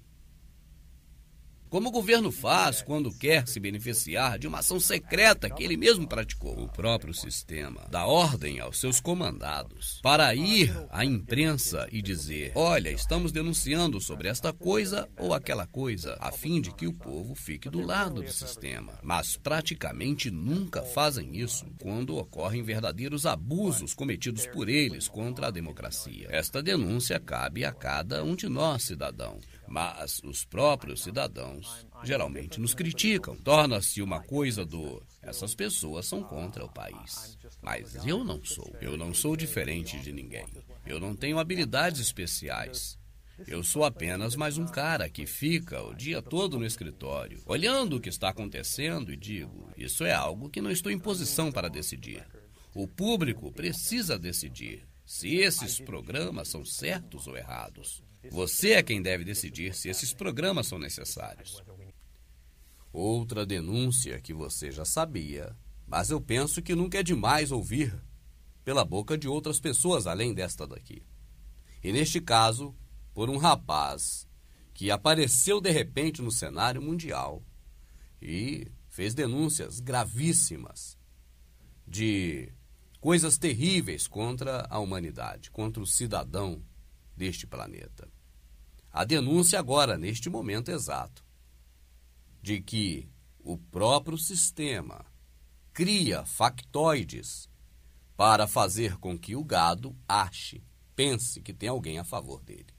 Speaker 1: Como o governo faz quando quer se beneficiar de uma ação secreta que ele mesmo praticou. O próprio sistema dá ordem aos seus comandados para ir à imprensa e dizer: olha, estamos denunciando sobre esta coisa ou aquela coisa, a fim de que o povo fique do lado do sistema. Mas praticamente nunca fazem isso quando ocorrem verdadeiros abusos cometidos por eles contra a democracia. Esta denúncia cabe a cada um de nós, cidadão. Mas os próprios cidadãos geralmente nos criticam. Torna-se uma coisa do: essas pessoas são contra o país. Mas eu não sou. Eu não sou diferente de ninguém. Eu não tenho habilidades especiais. Eu sou apenas mais um cara que fica o dia todo no escritório, olhando o que está acontecendo e digo: isso é algo que não estou em posição para decidir. O público precisa decidir se esses programas são certos ou errados. Você é quem deve decidir se esses programas são necessários. Outra denúncia que você já sabia, mas eu penso que nunca é demais ouvir pela boca de outras pessoas além desta daqui. E neste caso, por um rapaz que apareceu de repente no cenário mundial e fez denúncias gravíssimas de coisas terríveis contra a humanidade, contra o cidadão deste planeta. A denúncia agora, neste momento exato, de que o próprio sistema cria factoides para fazer com que o gado pense que tem alguém a favor dele.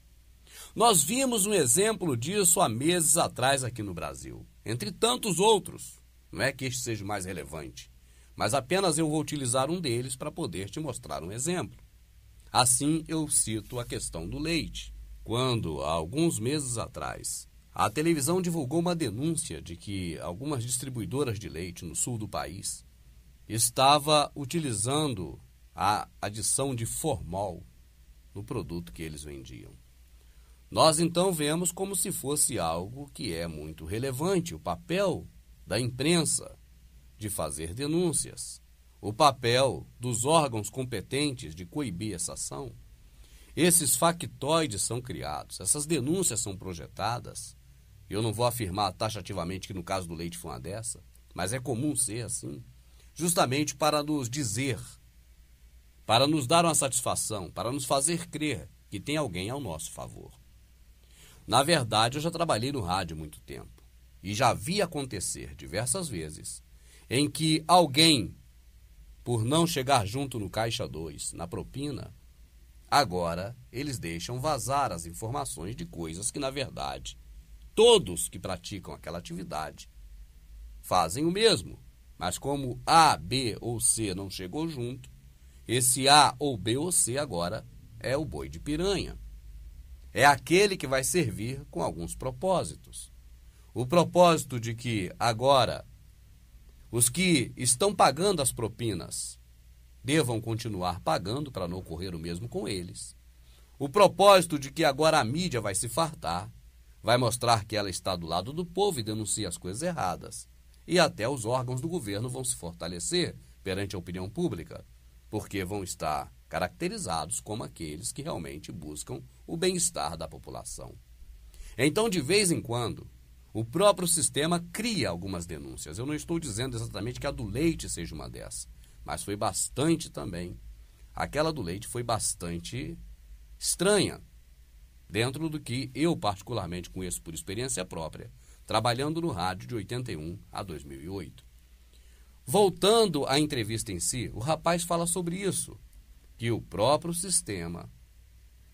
Speaker 1: Nós vimos um exemplo disso há meses atrás aqui no Brasil, entre tantos outros. Não é que este seja o mais relevante, mas apenas eu vou utilizar um deles para poder te mostrar um exemplo. Assim, eu cito a questão do leite. Quando, há alguns meses atrás, a televisão divulgou uma denúncia de que algumas distribuidoras de leite no sul do país estavam utilizando a adição de formol no produto que eles vendiam. Nós então vemos como se fosse algo que é muito relevante, o papel da imprensa de fazer denúncias, o papel dos órgãos competentes de coibir essa ação. Esses factoides são criados, essas denúncias são projetadas. Eu não vou afirmar taxativamente que no caso do leite foi uma dessa, mas é comum ser assim, justamente para nos dizer, para nos dar uma satisfação, para nos fazer crer que tem alguém ao nosso favor. Na verdade, eu já trabalhei no rádio há muito tempo e já vi acontecer diversas vezes em que alguém, por não chegar junto no caixa 2, na propina, agora eles deixam vazar as informações de coisas que, na verdade, todos que praticam aquela atividade fazem o mesmo. Mas como A, B ou C não chegou junto, esse A ou B ou C agora é o boi de piranha. É aquele que vai servir com alguns propósitos. O propósito de que agora os que estão pagando as propinas devam continuar pagando para não ocorrer o mesmo com eles. O propósito de que agora a mídia vai se fartar, vai mostrar que ela está do lado do povo e denuncia as coisas erradas. E até os órgãos do governo vão se fortalecer perante a opinião pública, porque vão estar caracterizados como aqueles que realmente buscam o bem-estar da população. Então, de vez em quando, o próprio sistema cria algumas denúncias. Eu não estou dizendo exatamente que a do leite seja uma dessas, mas foi bastante também. Aquela do leite foi bastante estranha, dentro do que eu particularmente conheço por experiência própria, trabalhando no rádio de 81 a 2008. Voltando à entrevista em si, o rapaz fala sobre isso, que o próprio sistema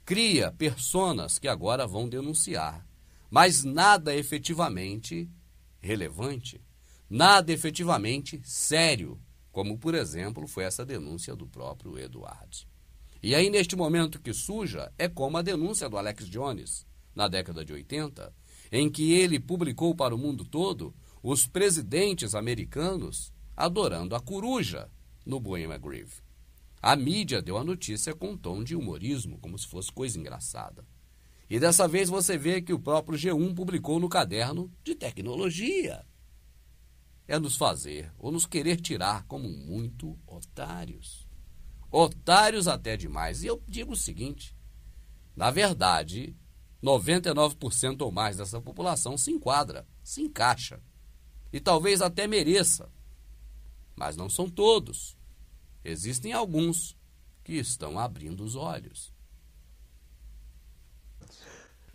Speaker 1: cria personas que agora vão denunciar, mas nada efetivamente relevante, nada efetivamente sério, como, por exemplo, foi essa denúncia do próprio Eduardo. E aí, neste momento que suja, é como a denúncia do Alex Jones, na década de 80, em que ele publicou para o mundo todo os presidentes americanos adorando a coruja no Bohemian Grove. A mídia deu a notícia com um tom de humorismo, como se fosse coisa engraçada. E dessa vez você vê que o próprio G1 publicou no caderno de tecnologia. É nos fazer ou nos querer tirar como muito otários. Otários até demais. E eu digo o seguinte, na verdade, 99% ou mais dessa população se enquadra, se encaixa. E talvez até mereça. Mas não são todos. Existem alguns que estão abrindo os olhos.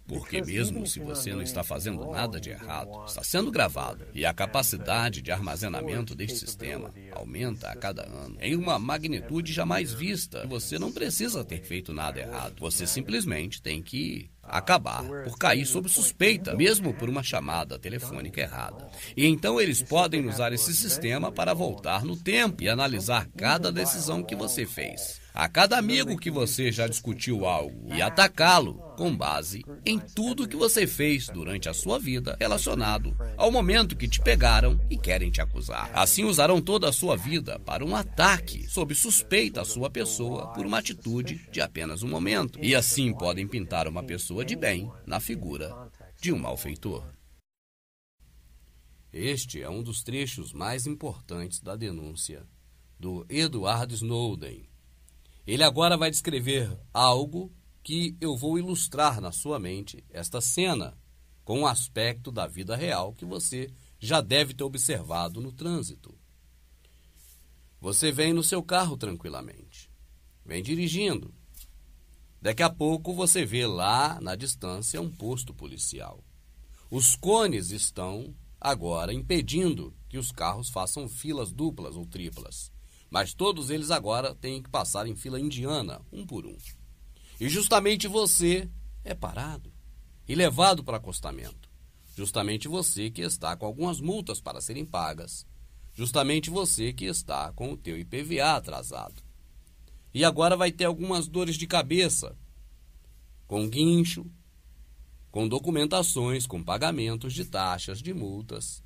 Speaker 1: Porque mesmo se você não está fazendo nada de errado, está sendo gravado. E a capacidade de armazenamento deste sistema aumenta a cada ano em uma magnitude jamais vista. Você não precisa ter feito nada errado. Você simplesmente tem que acabar por cair sob suspeita, mesmo por uma chamada telefônica errada. E então eles podem usar esse sistema para voltar no tempo e analisar cada decisão que você fez, a cada amigo que você já discutiu algo, e atacá-lo com base em tudo que você fez durante a sua vida relacionado ao momento que te pegaram e querem te acusar. Assim usarão toda a sua vida para um ataque sob suspeita à sua pessoa por uma atitude de apenas um momento. E assim podem pintar uma pessoa de bem na figura de um malfeitor. Este é um dos trechos mais importantes da denúncia do Edward Snowden. Ele agora vai descrever algo que eu vou ilustrar na sua mente, esta cena, com um aspecto da vida real que você já deve ter observado no trânsito. Você vem no seu carro tranquilamente, vem dirigindo. Daqui a pouco você vê lá na distância um posto policial. Os cones estão agora impedindo que os carros façam filas duplas ou triplas. Mas todos eles agora têm que passar em fila indiana, um por um. E justamente você é parado e levado para acostamento. Justamente você que está com algumas multas para serem pagas. Justamente você que está com o teu IPVA atrasado. E agora vai ter algumas dores de cabeça, com guincho, com documentações, com pagamentos de taxas, de multas.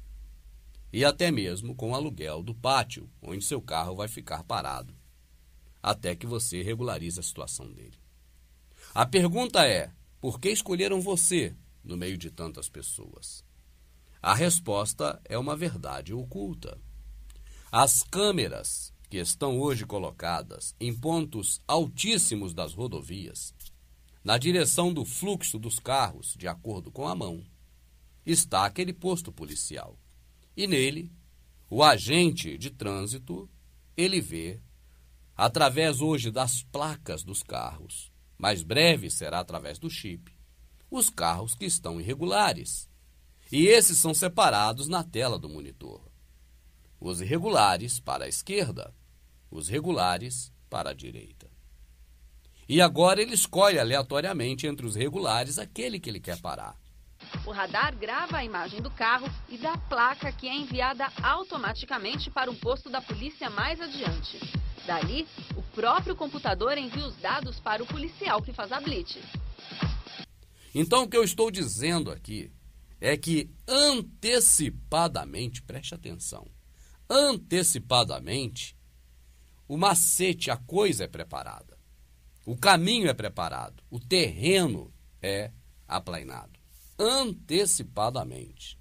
Speaker 1: E até mesmo com o aluguel do pátio, onde seu carro vai ficar parado, até que você regularize a situação dele. A pergunta é, por que escolheram você no meio de tantas pessoas? A resposta é uma verdade oculta. As câmeras que estão hoje colocadas em pontos altíssimos das rodovias, na direção do fluxo dos carros, de acordo com a mão, está aquele posto policial. E nele, o agente de trânsito, ele vê, através hoje das placas dos carros, mais breve será através do chip, os carros que estão irregulares. E esses são separados na tela do monitor. Os irregulares para a esquerda, os regulares para a direita. E agora ele escolhe aleatoriamente entre os regulares aquele que ele quer parar.
Speaker 6: O radar grava a imagem do carro e da placa que é enviada automaticamente para um posto da polícia mais adiante. Dali, o próprio computador envia os dados para o policial que faz a blitz.
Speaker 1: Então o que eu estou dizendo aqui é que antecipadamente, preste atenção, antecipadamente, o macete, a coisa é preparada. O caminho é preparado, o terreno é aplainado. Antecipadamente,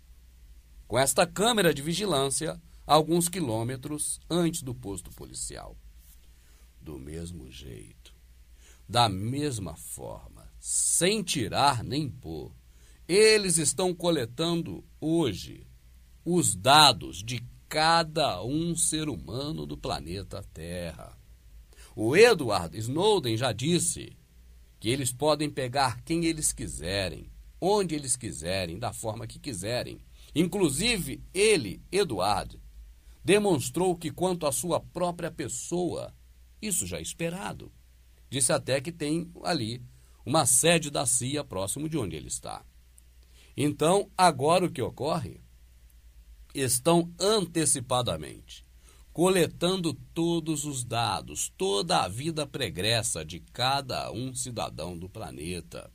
Speaker 1: com esta câmera de vigilância a alguns quilômetros antes do posto policial. Do mesmo jeito, da mesma forma, sem tirar nem pôr, eles estão coletando hoje os dados de cada um ser humano do planeta Terra. O Edward Snowden já disse que eles podem pegar quem eles quiserem, onde eles quiserem, da forma que quiserem. Inclusive, ele, Edward, demonstrou que quanto à sua própria pessoa, isso já é esperado. Disse até que tem ali uma sede da CIA próximo de onde ele está. Então, agora o que ocorre? Estão antecipadamente coletando todos os dados, toda a vida pregressa de cada um cidadão do planeta.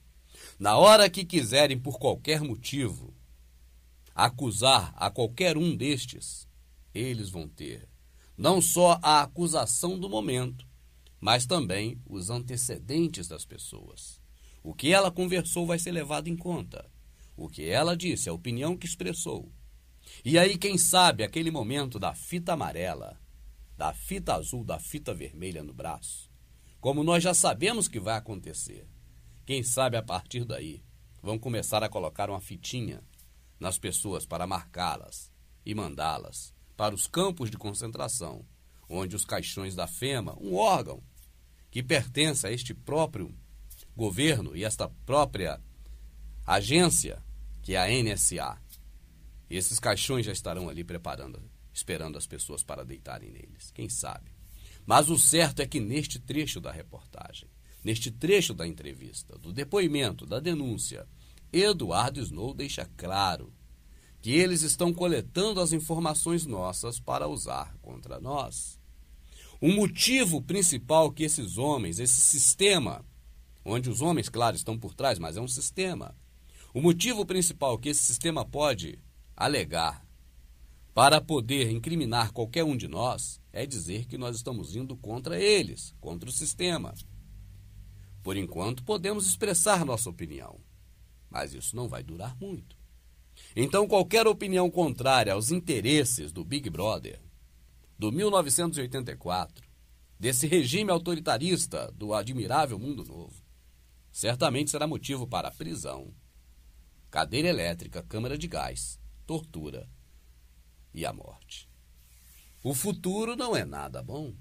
Speaker 1: Na hora que quiserem, por qualquer motivo, acusar a qualquer um destes, eles vão ter não só a acusação do momento, mas também os antecedentes das pessoas. O que ela conversou vai ser levado em conta. O que ela disse, a opinião que expressou. E aí, quem sabe, aquele momento da fita amarela, da fita azul, da fita vermelha no braço, como nós já sabemos que vai acontecer, quem sabe a partir daí vão começar a colocar uma fitinha nas pessoas para marcá-las e mandá-las para os campos de concentração, onde os caixões da FEMA, um órgão que pertence a este próprio governo e esta própria agência, que é a NSA, esses caixões já estarão ali esperando as pessoas para deitarem neles, quem sabe. Mas o certo é que neste trecho da reportagem, neste trecho da entrevista, do depoimento, da denúncia, Edward Snowden deixa claro que eles estão coletando as informações nossas para usar contra nós. O motivo principal que esses homens, esse sistema, onde os homens, claro, estão por trás, mas é um sistema, o motivo principal que esse sistema pode alegar para poder incriminar qualquer um de nós é dizer que nós estamos indo contra eles, contra o sistema. Por enquanto, podemos expressar nossa opinião, mas isso não vai durar muito. Então, qualquer opinião contrária aos interesses do Big Brother, do 1984, desse regime autoritarista do admirável Mundo Novo, certamente será motivo para prisão, cadeira elétrica, câmara de gás, tortura e a morte. O futuro não é nada bom.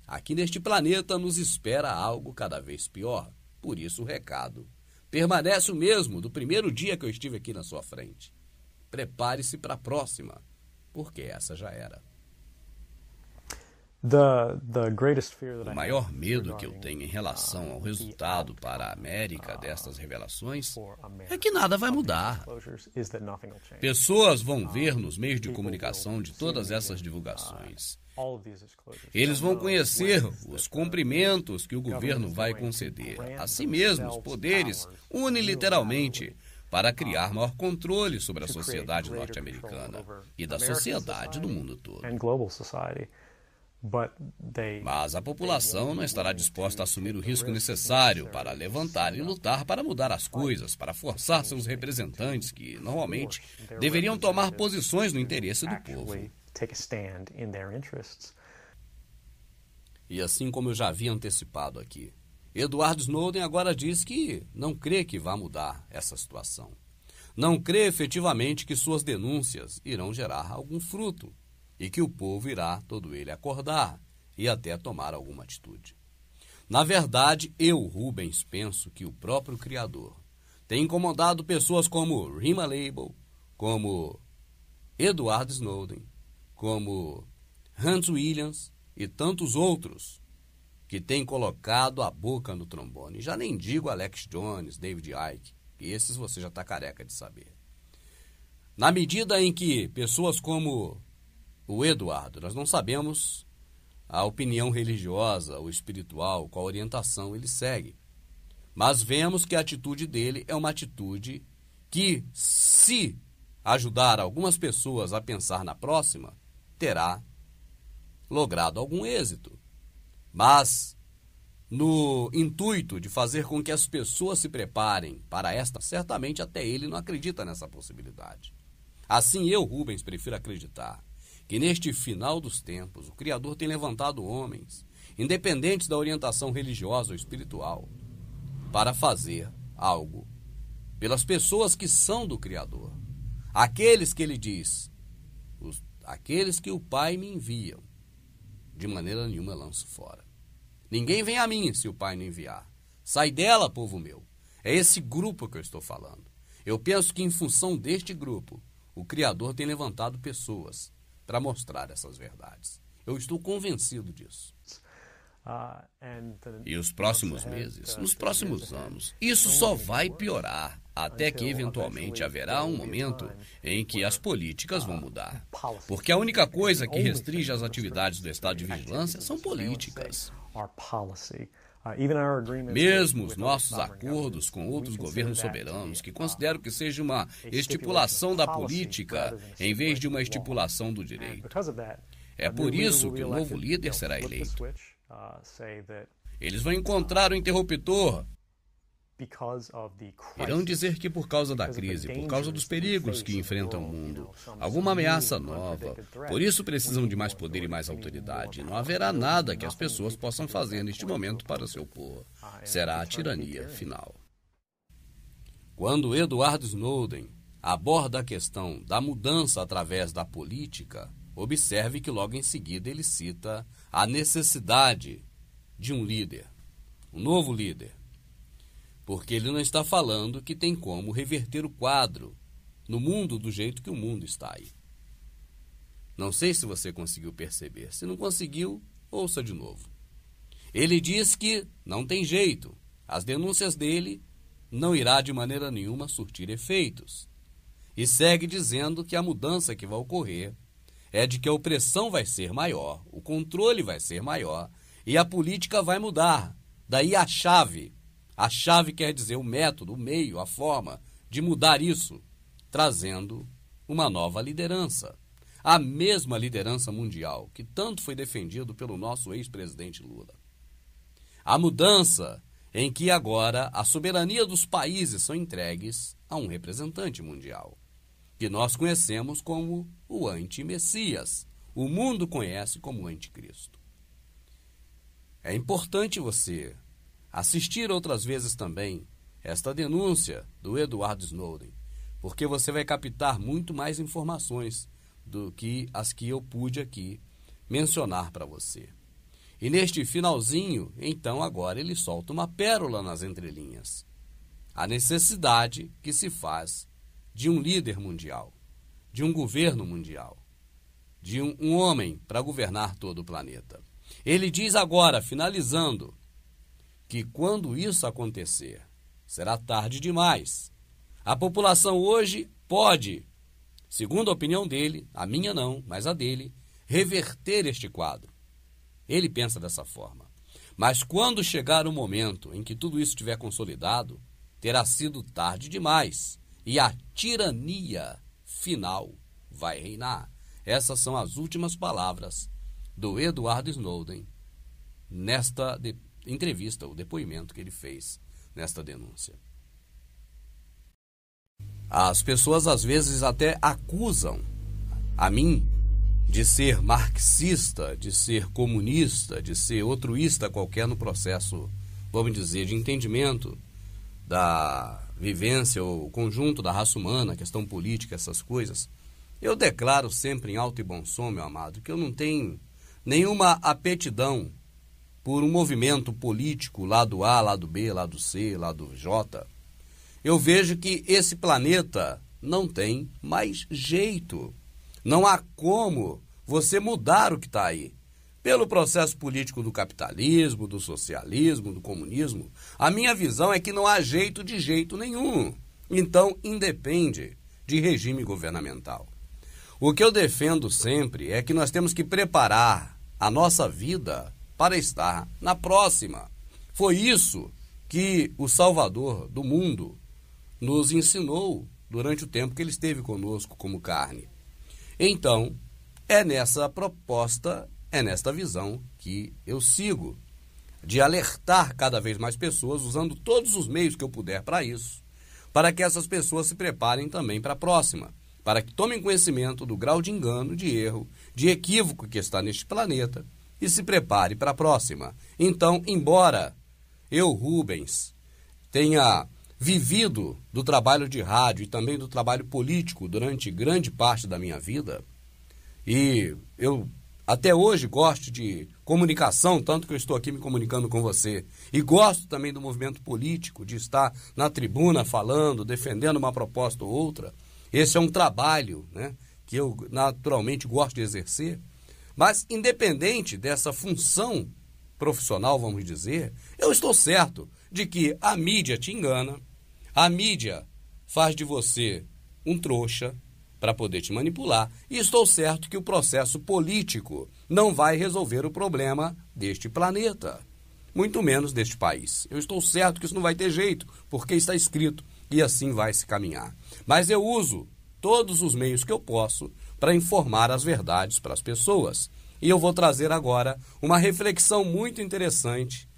Speaker 1: Aqui neste planeta nos espera algo cada vez pior. Por isso o recado permanece o mesmo do primeiro dia que eu estive aqui na sua frente. Prepare-se para a próxima, porque essa já era. O maior medo que eu tenho em relação ao resultado para a América destas revelações é que nada vai mudar. Pessoas vão ver nos meios de comunicação de todas essas divulgações. Eles vão conhecer os cumprimentos que o governo vai conceder a si mesmos, poderes, uniliteralmente, para criar maior controle sobre a sociedade norte-americana e da sociedade do mundo todo. Mas a população não estará disposta a assumir o risco necessário para levantar e lutar para mudar as coisas, para forçar seus representantes, que normalmente deveriam tomar posições no interesse do povo. E assim como eu já havia antecipado aqui, Edward Snowden agora diz que não crê que vá mudar essa situação. Não crê efetivamente que suas denúncias irão gerar algum fruto e que o povo irá, todo ele, acordar e até tomar alguma atitude. Na verdade, eu, Rubens, penso que o próprio Criador tem incomodado pessoas como Rima Label, como Edward Snowden, como Hans Williams e tantos outros que têm colocado a boca no trombone. Já nem digo Alex Jones, David Icke, que esses você já está careca de saber. Na medida em que pessoas como o Eduardo, nós não sabemos a opinião religiosa ou espiritual, qual orientação ele segue, mas vemos que a atitude dele é uma atitude que, se ajudar algumas pessoas a pensar na próxima, terá logrado algum êxito. Mas, no intuito de fazer com que as pessoas se preparem para esta, certamente até ele não acredita nessa possibilidade. Assim, eu, Rubens, prefiro acreditar que neste final dos tempos o Criador tem levantado homens, independentes da orientação religiosa ou espiritual, para fazer algo pelas pessoas que são do Criador. Aqueles que ele diz, aqueles que o Pai me enviam, de maneira nenhuma eu lanço fora. Ninguém vem a mim se o Pai não enviar. Sai dela, povo meu. É esse grupo que eu estou falando. Eu penso que em função deste grupo, o Criador tem levantado pessoas para mostrar essas verdades. Eu estou convencido disso. E os próximos meses, nos próximos anos, isso só vai piorar, até que eventualmente haverá um momento em que as políticas vão mudar. Porque a única coisa que restringe as atividades do estado de vigilância são políticas. Mesmo os nossos acordos com outros governos soberanos, que consideram que seja uma estipulação da política em vez de uma estipulação do direito. É por isso que o novo líder será eleito. Eles vão encontrar o interruptor. Irão dizer que por causa da crise, por causa dos perigos que enfrentam o mundo, alguma ameaça nova, por isso precisam de mais poder e mais autoridade. Não haverá nada que as pessoas possam fazer neste momento para se opor. Será a tirania final. Quando Edward Snowden aborda a questão da mudança através da política, observe que logo em seguida ele cita a necessidade de um líder, um novo líder. Porque ele não está falando que tem como reverter o quadro no mundo do jeito que o mundo está aí. Não sei se você conseguiu perceber. Se não conseguiu, ouça de novo. Ele diz que não tem jeito. As denúncias dele não irá de maneira nenhuma surtir efeitos. E segue dizendo que a mudança que vai ocorrer é de que a opressão vai ser maior, o controle vai ser maior e a política vai mudar. Daí a chave. A chave quer dizer o método, o meio, a forma de mudar isso, trazendo uma nova liderança. A mesma liderança mundial que tanto foi defendido pelo nosso ex-presidente Lula. A mudança em que agora a soberania dos países são entregues a um representante mundial, que nós conhecemos como o anti-Messias. O mundo conhece como anticristo. É importante você assistir outras vezes também esta denúncia do Edward Snowden, porque você vai captar muito mais informações do que as que eu pude aqui mencionar para você. E neste finalzinho, então agora ele solta uma pérola nas entrelinhas. A necessidade que se faz de um líder mundial, de um governo mundial, de um homem para governar todo o planeta. Ele diz agora, finalizando, que quando isso acontecer, será tarde demais. A população hoje pode, segundo a opinião dele, a minha não, mas a dele, reverter este quadro. Ele pensa dessa forma. Mas quando chegar o momento em que tudo isso estiver consolidado, terá sido tarde demais e a tirania final vai reinar. Essas são as últimas palavras do Edward Snowden nesta entrevista, o depoimento que ele fez nesta denúncia. As pessoas às vezes até acusam a mim de ser marxista, de ser comunista, de ser outruísta qualquer no processo, vamos dizer, de entendimento da vivência ou conjunto da raça humana, questão política, essas coisas. Eu declaro sempre em alto e bom som, meu amado, que eu não tenho nenhuma aptidão por um movimento político, lado A, lado B, lado C, lado J. Eu vejo que esse planeta não tem mais jeito. Não há como você mudar o que está aí. Pelo processo político do capitalismo, do socialismo, do comunismo, a minha visão é que não há jeito de jeito nenhum. Então, independe de regime governamental. O que eu defendo sempre é que nós temos que preparar a nossa vida para estar na próxima. Foi isso que o Salvador do mundo nos ensinou durante o tempo que ele esteve conosco como carne. Então, é nessa proposta, é nesta visão que eu sigo, de alertar cada vez mais pessoas, usando todos os meios que eu puder para isso, para que essas pessoas se preparem também para a próxima, para que tomem conhecimento do grau de engano, de erro, de equívoco que está neste planeta, e se prepare para a próxima. Então, embora eu, Rubens, tenha vivido do trabalho de rádio e também do trabalho político durante grande parte da minha vida, e eu até hoje gosto de comunicação, tanto que eu estou aqui me comunicando com você, e gosto também do movimento político, de estar na tribuna falando, defendendo uma proposta ou outra. Esse é um trabalho, né, que eu naturalmente gosto de exercer. Mas, independente dessa função profissional, vamos dizer, eu estou certo de que a mídia te engana, a mídia faz de você um trouxa para poder te manipular, e estou certo que o processo político não vai resolver o problema deste planeta. muito menos deste país. Eu estou certo que isso não vai ter jeito, porque está escrito, e assim vai se caminhar. Mas eu uso todos os meios que eu posso para informar as verdades para as pessoas. E eu vou trazer agora uma reflexão muito interessante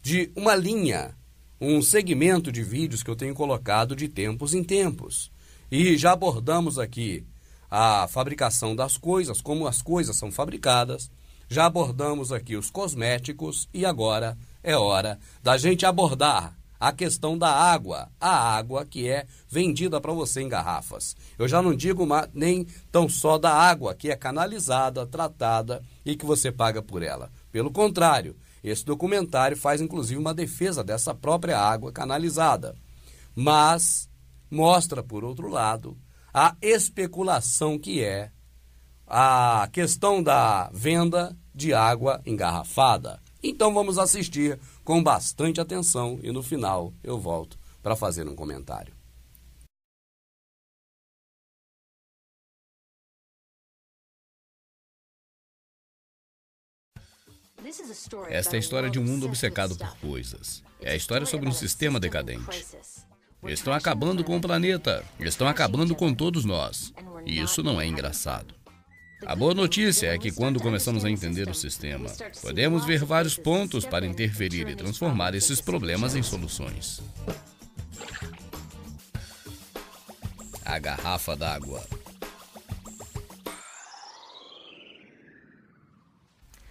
Speaker 1: de uma linha, um segmento de vídeos que eu tenho colocado de tempos em tempos. E já abordamos aqui a fabricação das coisas, como as coisas são fabricadas, já abordamos aqui os cosméticos e agora é hora da gente abordar a questão da água, a água que é vendida para você em garrafas. Eu já não digo nem tão só da água que é canalizada, tratada e que você paga por ela. Pelo contrário, esse documentário faz inclusive uma defesa dessa própria água canalizada, mas mostra, por outro lado, a especulação que é a questão da venda de água engarrafada. Então vamos assistir com bastante atenção e no final eu volto para fazer um comentário.
Speaker 7: Esta é a história de um mundo obcecado por coisas. É a história sobre um sistema decadente. Estão acabando com o planeta. Estão acabando com todos nós. E isso não é engraçado. A boa notícia é que quando começamos a entender o sistema, podemos ver vários pontos para interferir e transformar esses problemas em soluções. A garrafa d'água.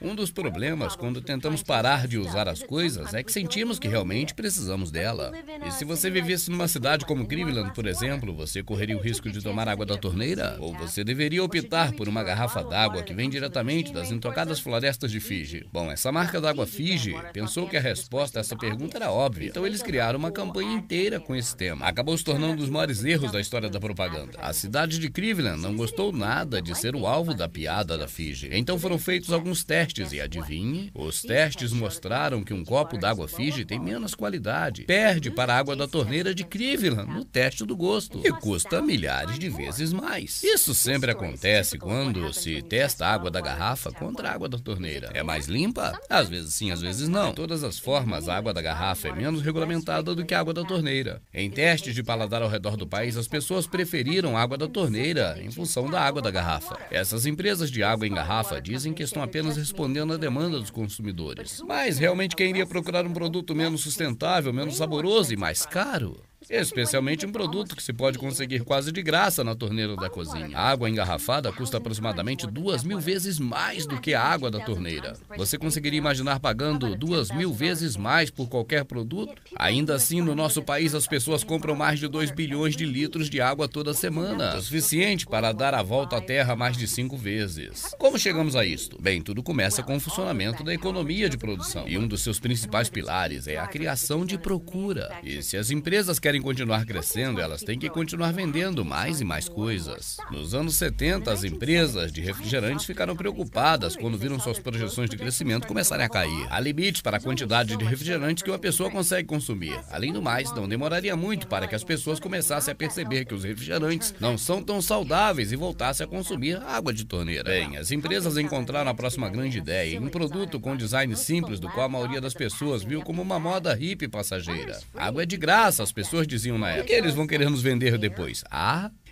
Speaker 7: Um dos problemas quando tentamos parar de usar as coisas é que sentimos que realmente precisamos dela. E se você vivesse numa cidade como Cleveland, por exemplo, você correria o risco de tomar água da torneira? Ou você deveria optar por uma garrafa d'água que vem diretamente das intocadas florestas de Fiji? Bom, essa marca d'água Fiji pensou que a resposta a essa pergunta era óbvia. Então eles criaram uma campanha inteira com esse tema. Acabou se tornando um dos maiores erros da história da propaganda. A cidade de Cleveland não gostou nada de ser o alvo da piada da Fiji. Então foram feitos alguns testes e adivinhe, os testes mostraram que um copo d'água Fiji tem menos qualidade, perde para a água da torneira de Cleveland no teste do gosto e custa milhares de vezes mais. Isso sempre acontece quando se testa a água da garrafa contra a água da torneira. É mais limpa? Às vezes sim, às vezes não. De todas as formas, a água da garrafa é menos regulamentada do que a água da torneira. Em testes de paladar ao redor do país, as pessoas preferiram a água da torneira em função da água da garrafa. Essas empresas de água em garrafa dizem que estão apenas respondendo à demanda dos consumidores. Mas realmente quem iria procurar um produto menos sustentável, menos saboroso e mais caro? Especialmente um produto que se pode conseguir quase de graça na torneira da cozinha. A água engarrafada custa aproximadamente 2.000 vezes mais do que a água da torneira. Você conseguiria imaginar pagando 2.000 vezes mais por qualquer produto? Ainda assim, no nosso país, as pessoas compram mais de 2 bilhões de litros de água toda semana, o suficiente para dar a volta à Terra mais de 5 vezes. Como chegamos a isto? Bem, tudo começa com o funcionamento da economia de produção. E um dos seus principais pilares é a criação de procura. E se as empresas querem continuar crescendo, elas têm que continuar vendendo mais e mais coisas. Nos anos 70, as empresas de refrigerantes ficaram preocupadas quando viram suas projeções de crescimento começarem a cair. Há limites para a quantidade de refrigerantes que uma pessoa consegue consumir. Além do mais, não demoraria muito para que as pessoas começassem a perceber que os refrigerantes não são tão saudáveis e voltassem a consumir água de torneira. Bem, as empresas encontraram a próxima grande ideia, um produto com design simples, do qual a maioria das pessoas viu como uma moda hippie passageira. Água é de graça, as pessoas diziam na época. O que eles vão querer nos vender depois?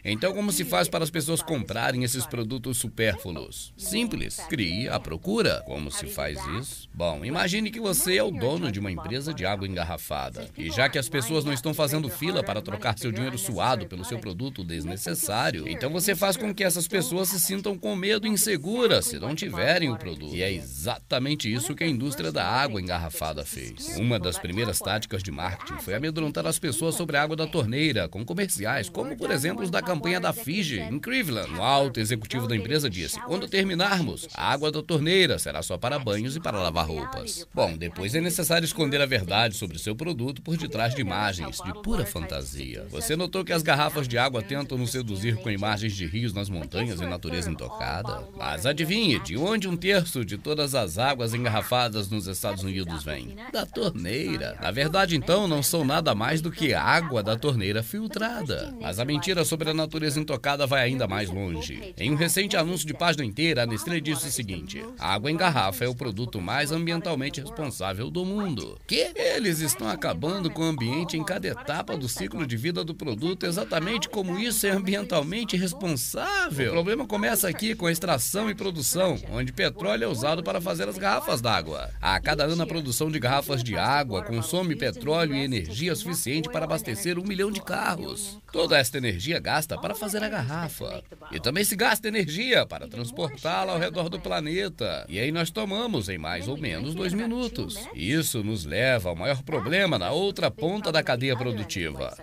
Speaker 7: Então como se faz para as pessoas comprarem esses produtos supérfluos? Simples, crie a procura. Como se faz isso? Bom, imagine que você é o dono de uma empresa de água engarrafada. E já que as pessoas não estão fazendo fila para trocar seu dinheiro suado pelo seu produto desnecessário, então você faz com que essas pessoas se sintam com medo e inseguras se não tiverem o produto. E é exatamente isso que a indústria da água engarrafada fez. Uma das primeiras táticas de marketing foi amedrontar as pessoas sobre a água da torneira, com comerciais, como por exemplo os da campanha da Fiji, em Cleveland. Um alto executivo da empresa disse: quando terminarmos, a água da torneira será só para banhos e para lavar roupas. Bom, depois é necessário esconder a verdade sobre seu produto por detrás de imagens de pura fantasia. Você notou que as garrafas de água tentam nos seduzir com imagens de rios nas montanhas e natureza intocada? Mas adivinhe, de onde 1/3 de todas as águas engarrafadas nos Estados Unidos vem? Da torneira. Na verdade, então, não são nada mais do que água da torneira filtrada. Mas a mentira sobre a natureza intocada vai ainda mais longe. Em um recente anúncio de página inteira, a Nestlé disse o seguinte: a água em garrafa é o produto mais ambientalmente responsável do mundo. Que? Eles estão acabando com o ambiente em cada etapa do ciclo de vida do produto, exatamente como isso é ambientalmente responsável. O problema começa aqui com a extração e produção, onde petróleo é usado para fazer as garrafas d'água. A cada ano a produção de garrafas de água consome petróleo e energia suficiente para abastecer 1 milhão de carros. Toda esta energia gasta para fazer a garrafa. E também se gasta energia para transportá-la ao redor do planeta. E aí nós tomamos em mais ou menos 2 minutos. Isso nos leva ao maior problema na outra ponta da cadeia produtiva: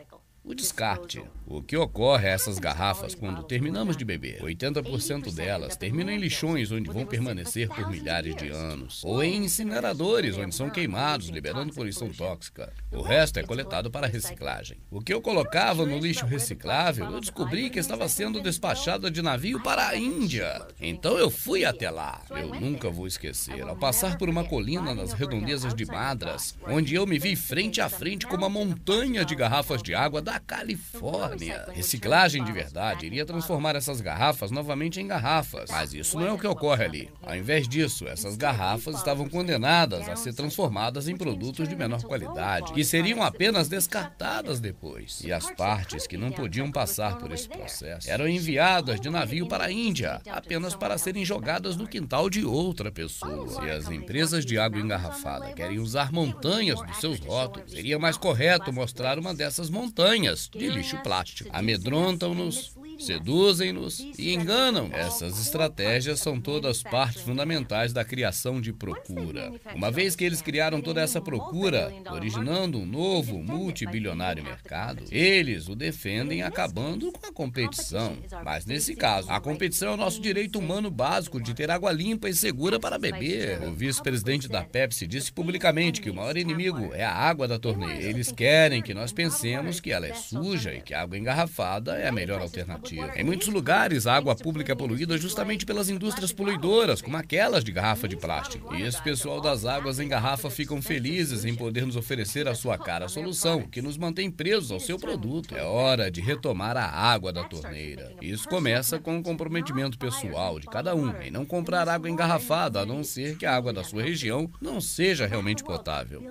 Speaker 7: o descarte. O que ocorre a essas garrafas quando terminamos de beber? 80% delas terminam em lixões, onde vão permanecer por milhares de anos, ou em incineradores, onde são queimados, liberando poluição tóxica. O resto é coletado para reciclagem. O que eu colocava no lixo reciclável, eu descobri que estava sendo despachado de navio para a Índia. Então eu fui até lá. Eu nunca vou esquecer, ao passar por uma colina nas redondezas de Madras, onde eu me vi frente a frente com uma montanha de garrafas de água da Califórnia. Reciclagem de verdade iria transformar essas garrafas novamente em garrafas, mas isso não é o que ocorre ali. Ao invés disso, essas garrafas estavam condenadas a ser transformadas em produtos de menor qualidade, que seriam apenas descartadas depois. E as partes que não podiam passar por esse processo eram enviadas de navio para a Índia, apenas para serem jogadas no quintal de outra pessoa. Se as empresas de água engarrafada querem usar montanhas dos seus rótulos, seria mais correto mostrar uma dessas montanhas de lixo plástico. Amedrontam-nos, seduzem-nos e enganam. Essas estratégias são todas partes fundamentais da criação de procura. Uma vez que eles criaram toda essa procura, originando um novo multibilionário mercado, eles o defendem acabando com a competição. Mas nesse caso, a competição é o nosso direito humano básico de ter água limpa e segura para beber. O vice-presidente da Pepsi disse publicamente que o maior inimigo é a água da torneira. Eles querem que nós pensemos que ela é suja e que a água engarrafada é a melhor alternativa. Em muitos lugares, a água pública é poluída justamente pelas indústrias poluidoras, como aquelas de garrafa de plástico. E esse pessoal das águas em garrafa ficam felizes em poder nos oferecer a sua cara solução, que nos mantém presos ao seu produto. É hora de retomar a água da torneira. Isso começa com o comprometimento pessoal de cada um em não comprar água engarrafada, a não ser que a água da sua região não seja realmente potável.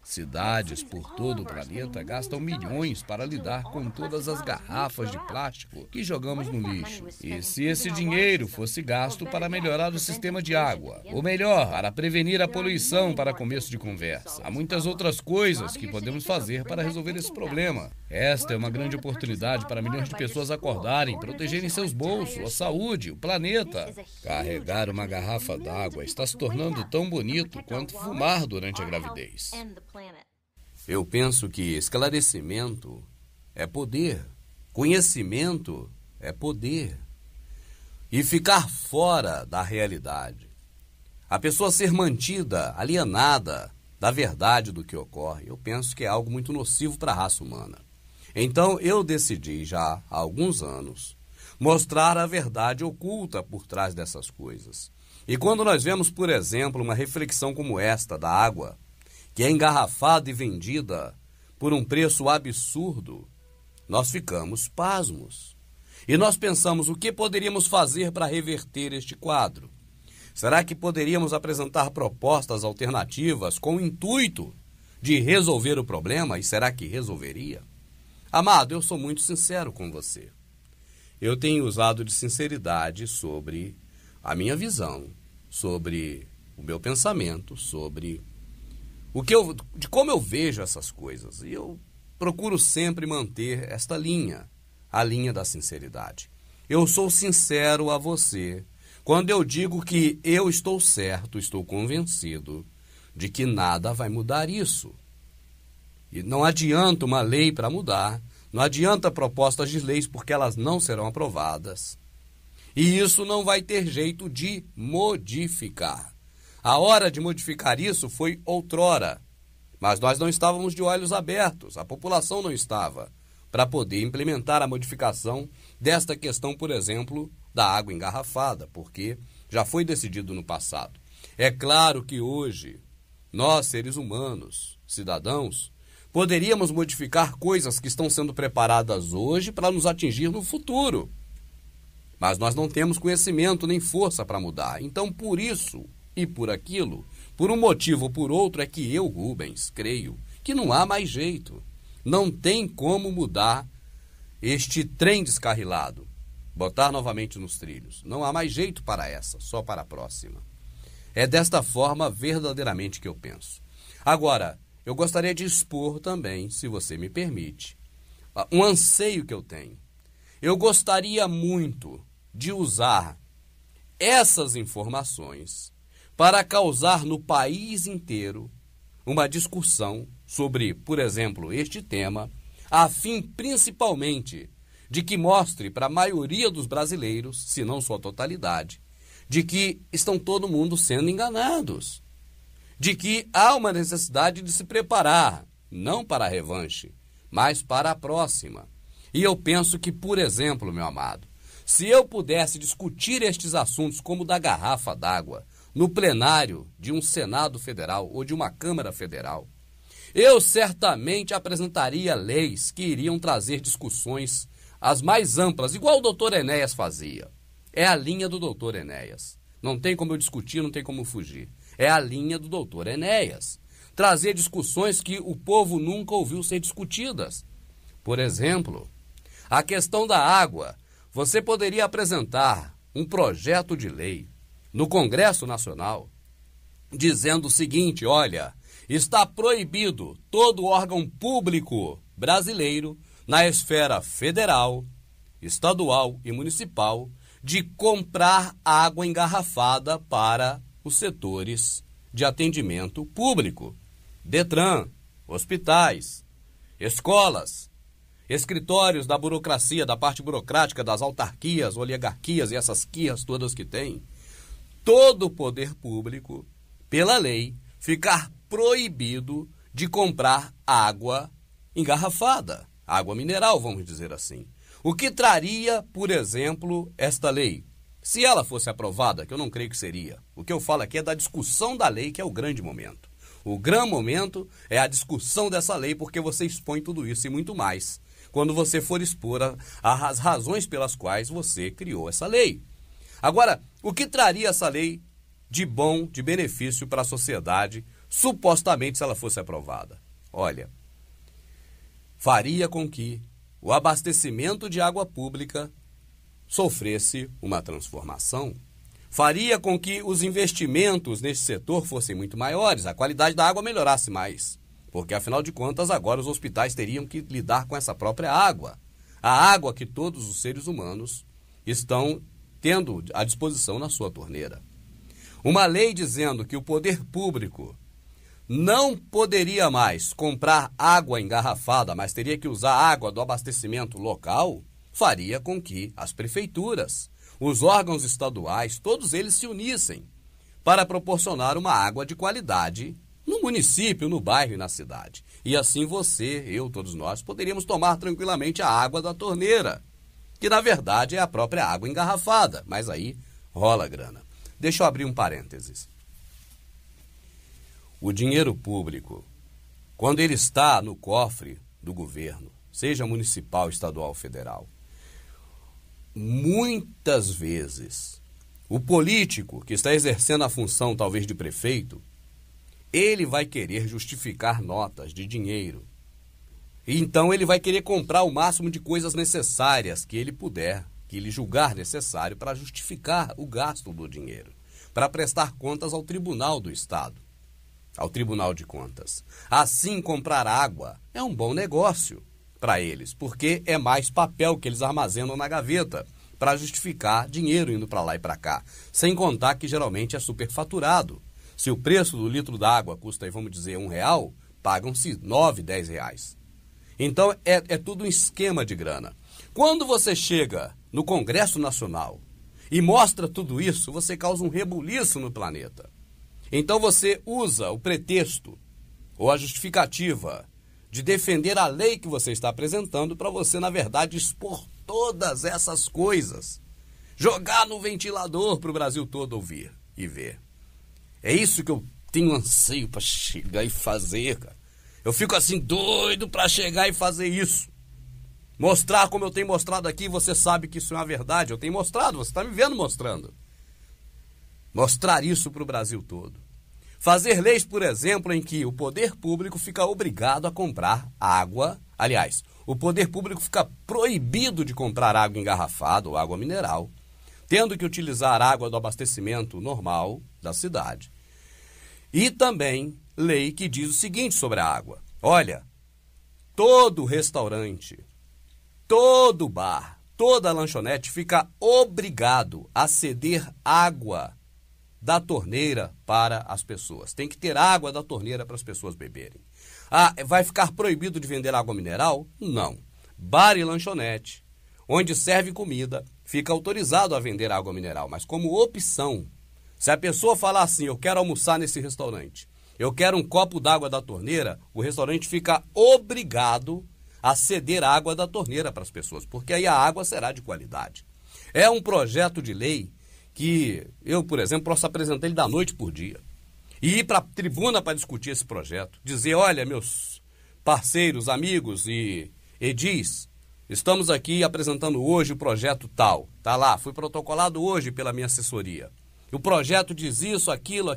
Speaker 7: Cidades por todo o planeta gastam milhões para lidar com todas as garrafas de plástico que jogamos no lixo. E se esse dinheiro fosse gasto para melhorar o sistema de água, ou melhor, para prevenir a poluição, para começo de conversa, há muitas outras coisas que podemos fazer para resolver esse problema. Esta é uma grande oportunidade para milhões de pessoas acordarem, protegerem seus bolsos, a saúde, o planeta. Carregar uma garrafa d'água está se tornando tão bonito quanto fumar durante a gravidez.
Speaker 1: Eu penso que esclarecimento é poder, conhecimento é poder. E ficar fora da realidade, a pessoa ser mantida, alienada da verdade do que ocorre, eu penso que é algo muito nocivo para a raça humana. Então eu decidi já há alguns anos mostrar a verdade oculta por trás dessas coisas. E quando nós vemos, por exemplo, uma reflexão como esta da água, que é engarrafada e vendida por um preço absurdo, nós ficamos pasmos. E nós pensamos o que poderíamos fazer para reverter este quadro. Será que poderíamos apresentar propostas alternativas com o intuito de resolver o problema? E será que resolveria? Amado, eu sou muito sincero com você. Eu tenho usado de sinceridade sobre a minha visão, sobre o meu pensamento, sobre de como eu vejo essas coisas. E eu procuro sempre manter esta linha, a linha da sinceridade. Eu sou sincero a você quando eu digo que eu estou certo, estou convencido de que nada vai mudar isso. E não adianta uma lei para mudar, não adianta propostas de leis porque elas não serão aprovadas. E isso não vai ter jeito de modificar. A hora de modificar isso foi outrora, mas nós não estávamos de olhos abertos, a população não estava, para poder implementar a modificação desta questão, por exemplo, da água engarrafada, porque já foi decidido no passado. É claro que hoje, nós, seres humanos, cidadãos, Poderíamos modificar coisas que estão sendo preparadas hoje para nos atingir no futuro. Mas nós não temos conhecimento nem força para mudar. Então, por isso e por aquilo, por um motivo ou por outro, é que eu, Rubens, creio que não há mais jeito. Não tem como mudar este trem descarrilado, botar novamente nos trilhos. Não há mais jeito para essa, só para a próxima. É desta forma verdadeiramente que eu penso. Agora, eu gostaria de expor também, se você me permite, um anseio que eu tenho. Eu gostaria muito de usar essas informações para causar no país inteiro uma discussão sobre, por exemplo, este tema, a fim principalmente de que mostre para a maioria dos brasileiros, se não sua totalidade, de que estão todo mundo sendo enganados, de que há uma necessidade de se preparar, não para a revanche, mas para a próxima. E eu penso que, por exemplo, meu amado, se eu pudesse discutir estes assuntos como da garrafa d'água no plenário de um Senado Federal ou de uma Câmara Federal, eu certamente apresentaria leis que iriam trazer discussões as mais amplas, igual o doutor Enéas fazia. É a linha do doutor Enéas. Não tem como eu discutir, não tem como fugir. É a linha do doutor Enéas. Trazer discussões que o povo nunca ouviu ser discutidas. Por exemplo, a questão da água. Você poderia apresentar um projeto de lei no Congresso Nacional dizendo o seguinte: olha, está proibido todo órgão público brasileiro na esfera federal, estadual e municipal de comprar água engarrafada para os setores de atendimento público. Detran, hospitais, escolas, escritórios da burocracia, da parte burocrática, das autarquias, oligarquias e essas quias todas que tem. Todo o poder público, pela lei, ficar proibido de comprar água engarrafada, água mineral, vamos dizer assim. O que traria, por exemplo, esta lei? Se ela fosse aprovada, que eu não creio que seria, o que eu falo aqui é da discussão da lei, que é o grande momento. O grande momento é a discussão dessa lei, porque você expõe tudo isso e muito mais quando você for expor as razões pelas quais você criou essa lei. Agora, o que traria essa lei de bom, de benefício para a sociedade, supostamente, se ela fosse aprovada? Olha, faria com que o abastecimento de água pública sofresse uma transformação, faria com que os investimentos nesse setor fossem muito maiores, a qualidade da água melhorasse mais, porque afinal de contas agora os hospitais teriam que lidar com essa própria água, a água que todos os seres humanos estão tendo à disposição na sua torneira. Uma lei dizendo que o poder público não poderia mais comprar água engarrafada, mas teria que usar água do abastecimento local, faria com que as prefeituras, os órgãos estaduais, todos eles se unissem para proporcionar uma água de qualidade no município, no bairro e na cidade. E assim você, eu, todos nós, poderíamos tomar tranquilamente a água da torneira, que na verdade é a própria água engarrafada, mas aí rola grana. Deixa eu abrir um parênteses. O dinheiro público, quando ele está no cofre do governo, seja municipal, estadual ou federal, muitas vezes o político que está exercendo a função talvez de prefeito, ele vai querer justificar notas de dinheiro. Então ele vai querer comprar o máximo de coisas necessárias que ele puder, que ele julgar necessário para justificar o gasto do dinheiro, para prestar contas ao Tribunal do Estado, ao Tribunal de Contas. Assim, comprar água é um bom negócio para eles, porque é mais papel que eles armazenam na gaveta para justificar dinheiro indo para lá e para cá. Sem contar que geralmente é superfaturado. Se o preço do litro d'água custa, vamos dizer, R$1, pagam-se 9, 10 reais. Então é tudo um esquema de grana. Quando você chega no Congresso Nacional e mostra tudo isso, você causa um rebuliço no planeta. Então você usa o pretexto ou a justificativa de defender a lei que você está apresentando para você, na verdade, expor todas essas coisas. Jogar no ventilador para o Brasil todo ouvir e ver. É isso que eu tenho anseio para chegar e fazer, cara. Eu fico assim doido para chegar e fazer isso. Mostrar como eu tenho mostrado aqui, você sabe que isso é uma verdade. Eu tenho mostrado, você está me vendo mostrando. Mostrar isso para o Brasil todo. Fazer leis, por exemplo, em que o poder público fica obrigado a comprar água. Aliás, o poder público fica proibido de comprar água engarrafada ou água mineral, tendo que utilizar água do abastecimento normal da cidade. E também lei que diz o seguinte sobre a água. Olha, todo restaurante, todo bar, toda lanchonete fica obrigado a ceder água da torneira para as pessoas. Tem que ter água da torneira para as pessoas beberem. Ah, vai ficar proibido de vender água mineral? Não. Bar e lanchonete, onde serve comida, fica autorizado a vender água mineral, mas como opção. Se a pessoa falar assim, eu quero almoçar nesse restaurante, eu quero um copo d'água da torneira, o restaurante fica obrigado a ceder água da torneira para as pessoas, porque aí a água será de qualidade. É um projeto de lei que eu, por exemplo, posso apresentar ele da noite por dia. E ir para a tribuna para discutir esse projeto. Dizer, olha, meus parceiros, amigos e edis, estamos aqui apresentando hoje o projeto tal. Está lá, foi protocolado hoje pela minha assessoria. O projeto diz isso, aquilo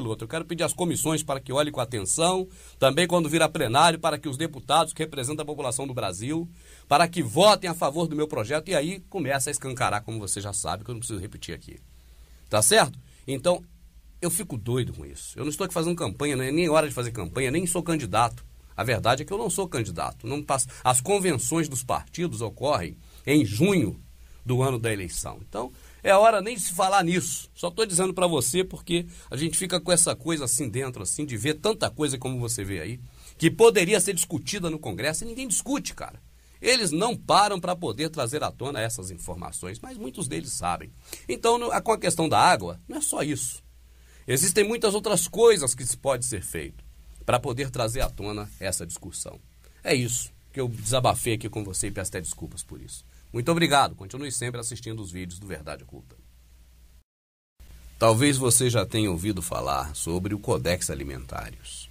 Speaker 1: outro. Eu quero pedir às comissões para que olhem com atenção, também quando vir a plenário, para que os deputados que representam a população do Brasil, para que votem a favor do meu projeto, e aí começa a escancarar, como você já sabe, que eu não preciso repetir aqui. Tá certo? Então, eu fico doido com isso. Eu não estou aqui fazendo campanha, não é nem hora de fazer campanha, nem sou candidato. A verdade é que eu não sou candidato. Não passo. As convenções dos partidos ocorrem em junho do ano da eleição. Então, é hora nem de se falar nisso. Só estou dizendo para você porque a gente fica com essa coisa assim dentro, assim, de ver tanta coisa como você vê aí, que poderia ser discutida no Congresso e ninguém discute, cara. Eles não param para poder trazer à tona essas informações, mas muitos deles sabem. Então, com a questão da água, não é só isso. Existem muitas outras coisas que se pode ser feito para poder trazer à tona essa discussão. É isso que eu desabafei aqui com você e peço até desculpas por isso. Muito obrigado. Continue sempre assistindo os vídeos do Verdade Oculta. Talvez você já tenha ouvido falar sobre o Codex Alimentários.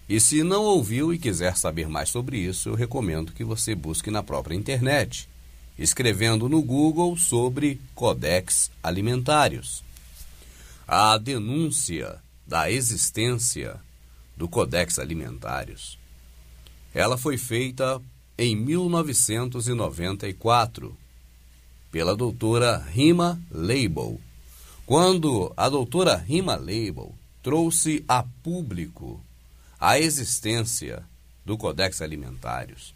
Speaker 1: E se não ouviu e quiser saber mais sobre isso, eu recomendo que você busque na própria internet, escrevendo no Google sobre Codex Alimentários. A denúncia da existência do Codex Alimentários, ela foi feita em 1994 pela doutora Rima Leibel, quando a doutora Rima Leibel trouxe a público a existência do Codex Alimentários.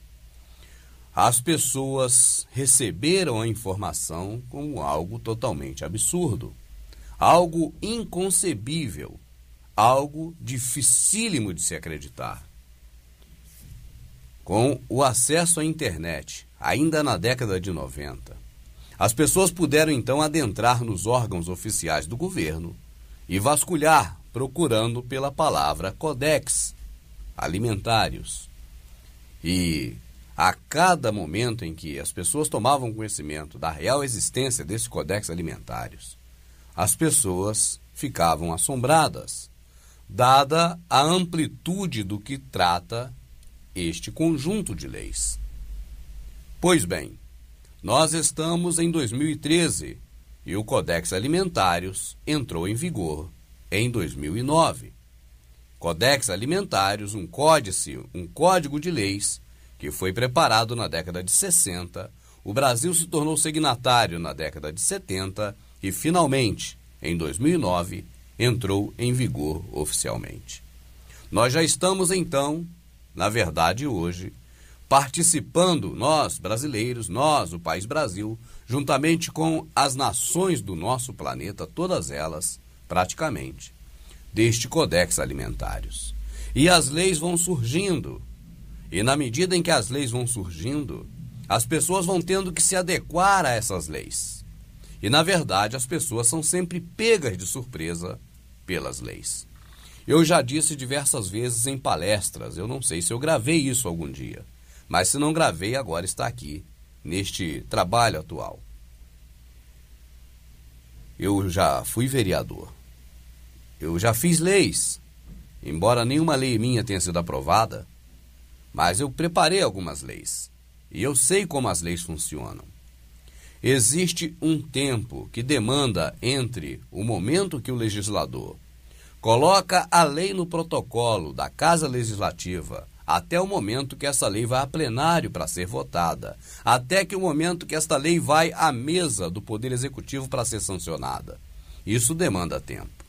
Speaker 1: As pessoas receberam a informação como algo totalmente absurdo, algo inconcebível, algo dificílimo de se acreditar. Com o acesso à internet, ainda na década de 90, as pessoas puderam então adentrar nos órgãos oficiais do governo e vasculhar, procurando pela palavra Codex Alimentários. E a cada momento em que as pessoas tomavam conhecimento da real existência desse Codex Alimentários, as pessoas ficavam assombradas, dada a amplitude do que trata este conjunto de leis. Pois bem, nós estamos em 2013 e o Codex Alimentários entrou em vigor em 2009. Codex Alimentários, um código de leis que foi preparado na década de 60, o Brasil se tornou signatário na década de 70 e, finalmente, em 2009, entrou em vigor oficialmente. Nós já estamos, então, na verdade, hoje, participando, nós, brasileiros, nós, o país Brasil, juntamente com as nações do nosso planeta, todas elas, praticamente, deste Codex Alimentários. E as leis vão surgindo. E na medida em que as leis vão surgindo, as pessoas vão tendo que se adequar a essas leis. E, na verdade, as pessoas são sempre pegas de surpresa pelas leis. Eu já disse diversas vezes em palestras, eu não sei se eu gravei isso algum dia, mas se não gravei, agora está aqui, neste trabalho atual. Eu já fui vereador. Eu já fiz leis, embora nenhuma lei minha tenha sido aprovada, mas eu preparei algumas leis. E eu sei como as leis funcionam. Existe um tempo que demanda entre o momento que o legislador coloca a lei no protocolo da Casa Legislativa até o momento que essa lei vai a plenário para ser votada, até que o momento que esta lei vai à mesa do Poder Executivo para ser sancionada. Isso demanda tempo.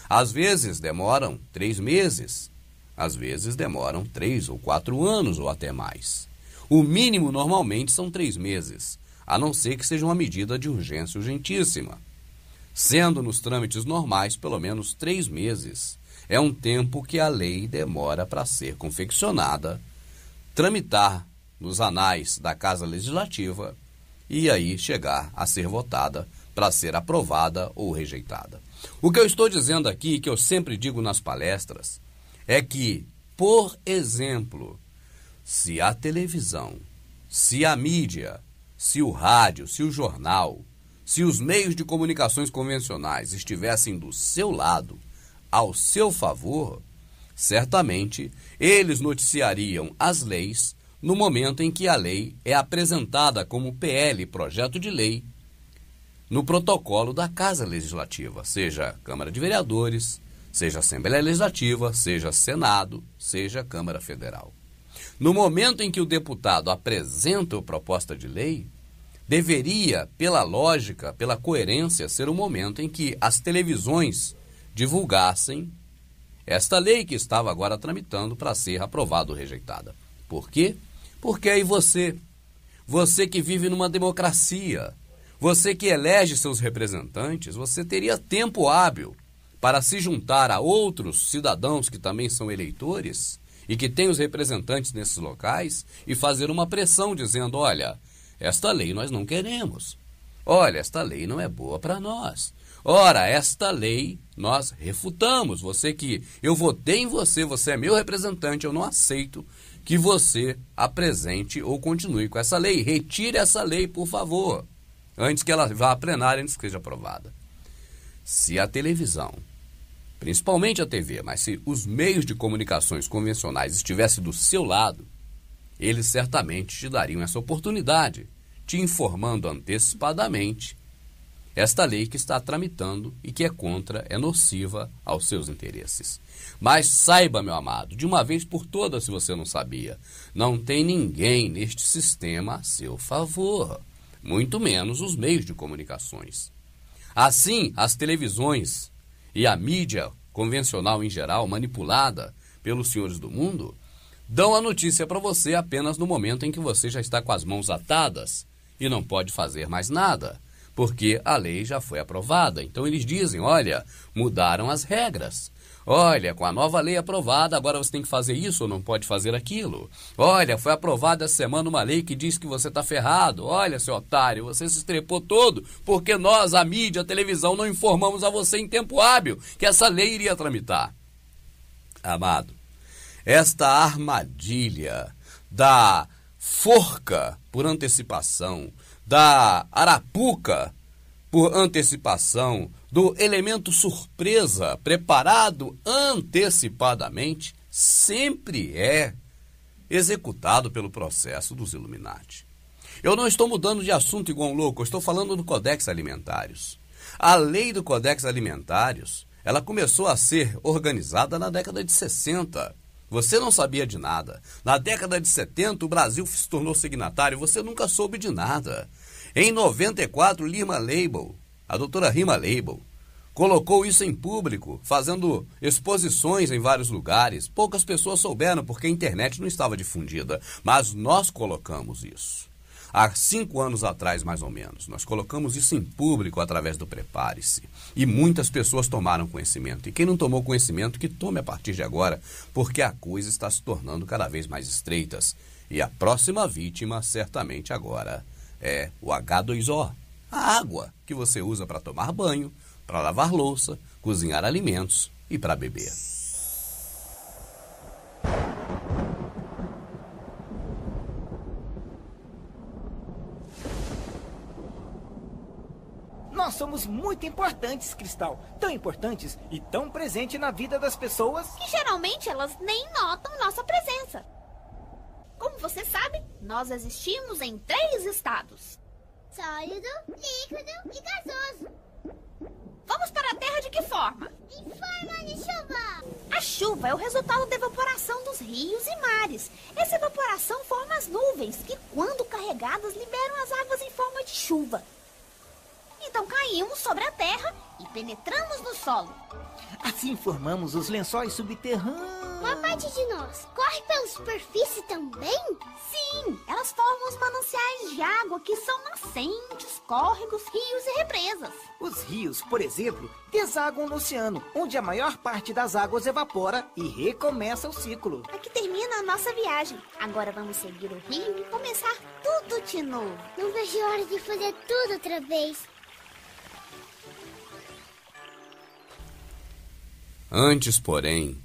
Speaker 1: Às vezes demoram 3 meses, às vezes demoram 3 ou 4 anos ou até mais. O mínimo normalmente são 3 meses, a não ser que seja uma medida de urgência urgentíssima. Sendo nos trâmites normais, pelo menos 3 meses. É um tempo que a lei demora para ser confeccionada, tramitar nos anais da Casa Legislativa e aí chegar a ser votada para ser aprovada ou rejeitada. O que eu estou dizendo aqui, que eu sempre digo nas palestras, é que, por exemplo, se a televisão, se a mídia, se o rádio, se o jornal, se os meios de comunicações convencionais estivessem do seu lado, ao seu favor, certamente eles noticiariam as leis no momento em que a lei é apresentada como PL, projeto de lei, no protocolo da Casa Legislativa, seja Câmara de Vereadores, seja Assembleia Legislativa, seja Senado, seja Câmara Federal. No momento em que o deputado apresenta a proposta de lei, deveria, pela lógica, pela coerência, ser o momento em que as televisões divulgassem esta lei que estava agora tramitando para ser aprovada ou rejeitada. Por quê? Porque aí você que vive numa democracia, você que elege seus representantes, você teria tempo hábil para se juntar a outros cidadãos que também são eleitores e que têm os representantes nesses locais e fazer uma pressão dizendo, olha, esta lei nós não queremos. Olha, esta lei não é boa para nós. Ora, esta lei nós refutamos. Eu votei em você, você é meu representante, eu não aceito que você apresente ou continue com essa lei. Retire essa lei, por favor, antes que ela vá à plenária, antes que seja aprovada. Se a televisão, principalmente a TV, mas se os meios de comunicações convencionais estivessem do seu lado, eles certamente te dariam essa oportunidade, te informando antecipadamente esta lei que está tramitando e que é nociva aos seus interesses. Mas saiba, meu amado, de uma vez por todas, se você não sabia, não tem ninguém neste sistema a seu favor, muito menos os meios de comunicações. Assim, as televisões e a mídia convencional em geral, manipulada pelos senhores do mundo, dão a notícia para você apenas no momento em que você já está com as mãos atadas e não pode fazer mais nada, porque a lei já foi aprovada. Então eles dizem, olha, mudaram as regras. Olha, com a nova lei aprovada, agora você tem que fazer isso ou não pode fazer aquilo. Olha, foi aprovada essa semana uma lei que diz que você está ferrado. Olha, seu otário, você se estrepou todo porque nós, a mídia, a televisão, não informamos a você em tempo hábil que essa lei iria tramitar. Amado, esta armadilha da forca por antecipação, da arapuca por antecipação, do elemento surpresa preparado antecipadamente, sempre é executado pelo processo dos Illuminati. Eu não estou mudando de assunto igual um louco, eu estou falando do Codex Alimentários. A lei do Codex Alimentários, ela começou a ser organizada na década de 60. Você não sabia de nada. Na década de 70, o Brasil se tornou signatário, você nunca soube de nada. Em 94, Lima Leibel, a doutora Lima Leibel, colocou isso em público, fazendo exposições em vários lugares. Poucas pessoas souberam porque a internet não estava difundida, mas nós colocamos isso. Há 5 anos atrás, mais ou menos, nós colocamos isso em público através do Prepare-se. E muitas pessoas tomaram conhecimento. E quem não tomou conhecimento, que tome a partir de agora, porque a coisa está se tornando cada vez mais estreita. E a próxima vítima, certamente agora, é o H2O. A água que você usa para tomar banho, para lavar louça, cozinhar alimentos e para beber.
Speaker 8: Nós somos muito importantes, Cristal. Tão importantes e tão presentes na vida das pessoas
Speaker 9: que geralmente elas nem notam nossa presença. Você sabe, nós existimos em 3 estados:
Speaker 10: sólido, líquido e gasoso.
Speaker 9: Vamos para a Terra de que forma?
Speaker 10: Em forma de chuva.
Speaker 9: A chuva é o resultado da evaporação dos rios e mares. Essa evaporação forma as nuvens, que, quando carregadas, liberam as águas em forma de chuva. Então caímos sobre a terra e penetramos no solo.
Speaker 8: Assim formamos os lençóis subterrâneos.
Speaker 10: Uma parte de nós corre pela superfície também?
Speaker 9: Sim, elas formam os mananciais de água, que são nascentes, córregos, rios e represas.
Speaker 8: Os rios, por exemplo, desaguam no oceano, onde a maior parte das águas evapora e recomeça o ciclo.
Speaker 9: Aqui termina a nossa viagem. Agora vamos seguir o rio e começar tudo de novo.
Speaker 10: Não vejo a hora de fazer tudo outra vez.
Speaker 1: Antes, porém,